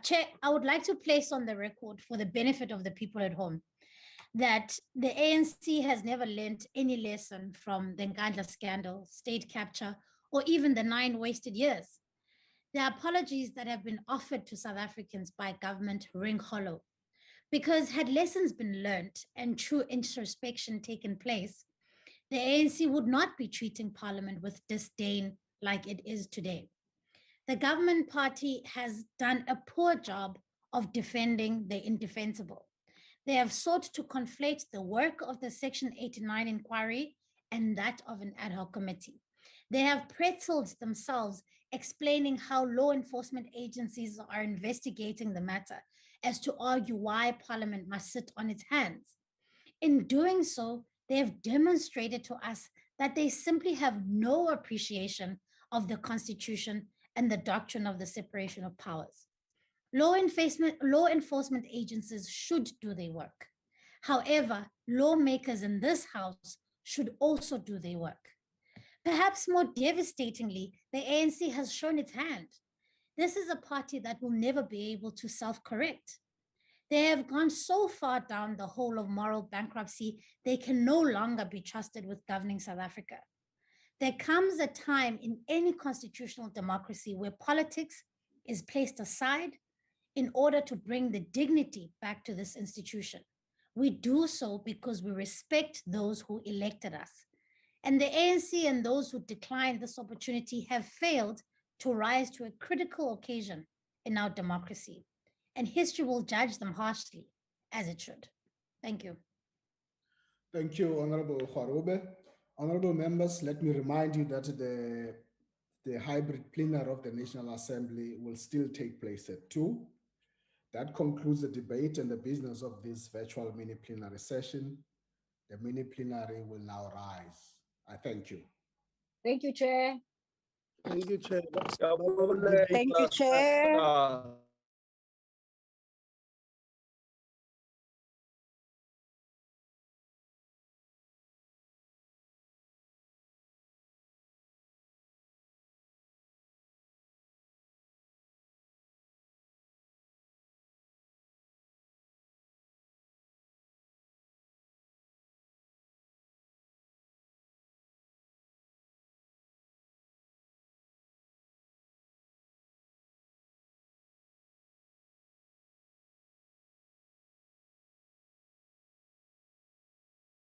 Chair, I would like to place on the record for the benefit of the people at home that the ANC has never learned any lesson from the Nkandla scandal, state capture, or even the 9 wasted years. The apologies that have been offered to South Africans by government ring hollow, because had lessons been learned and true introspection taken place, the ANC would not be treating Parliament with disdain like it is today. The government party has done a poor job of defending the indefensible. They have sought to conflate the work of the Section 89 inquiry and that of an ad hoc committee. They have pretzeled themselves explaining how law enforcement agencies are investigating the matter as to argue why Parliament must sit on its hands. In doing so, they have demonstrated to us that they simply have no appreciation of the Constitution and the doctrine of the separation of powers. Law enforcement agencies should do their work. However, lawmakers in this House should also do their work. Perhaps more devastatingly, the ANC has shown its hand. This is a party that will never be able to self-correct. They have gone so far down the hole of moral bankruptcy, they can no longer be trusted with governing South Africa. There comes a time in any constitutional democracy where politics is placed aside in order to bring the dignity back to this institution. We do so because we respect those who elected us. And the ANC and those who declined this opportunity have failed to rise to a critical occasion in our democracy. And history will judge them harshly, as it should. Thank you. Thank you, Honorable Kharube. Honorable members, let me remind you that the hybrid plenary of the National Assembly will still take place at 2. That concludes the debate and the business of this virtual mini plenary session. The mini plenary will now rise. I thank you. Thank you, Chair. Thank you, Chair. Thank you, Chair.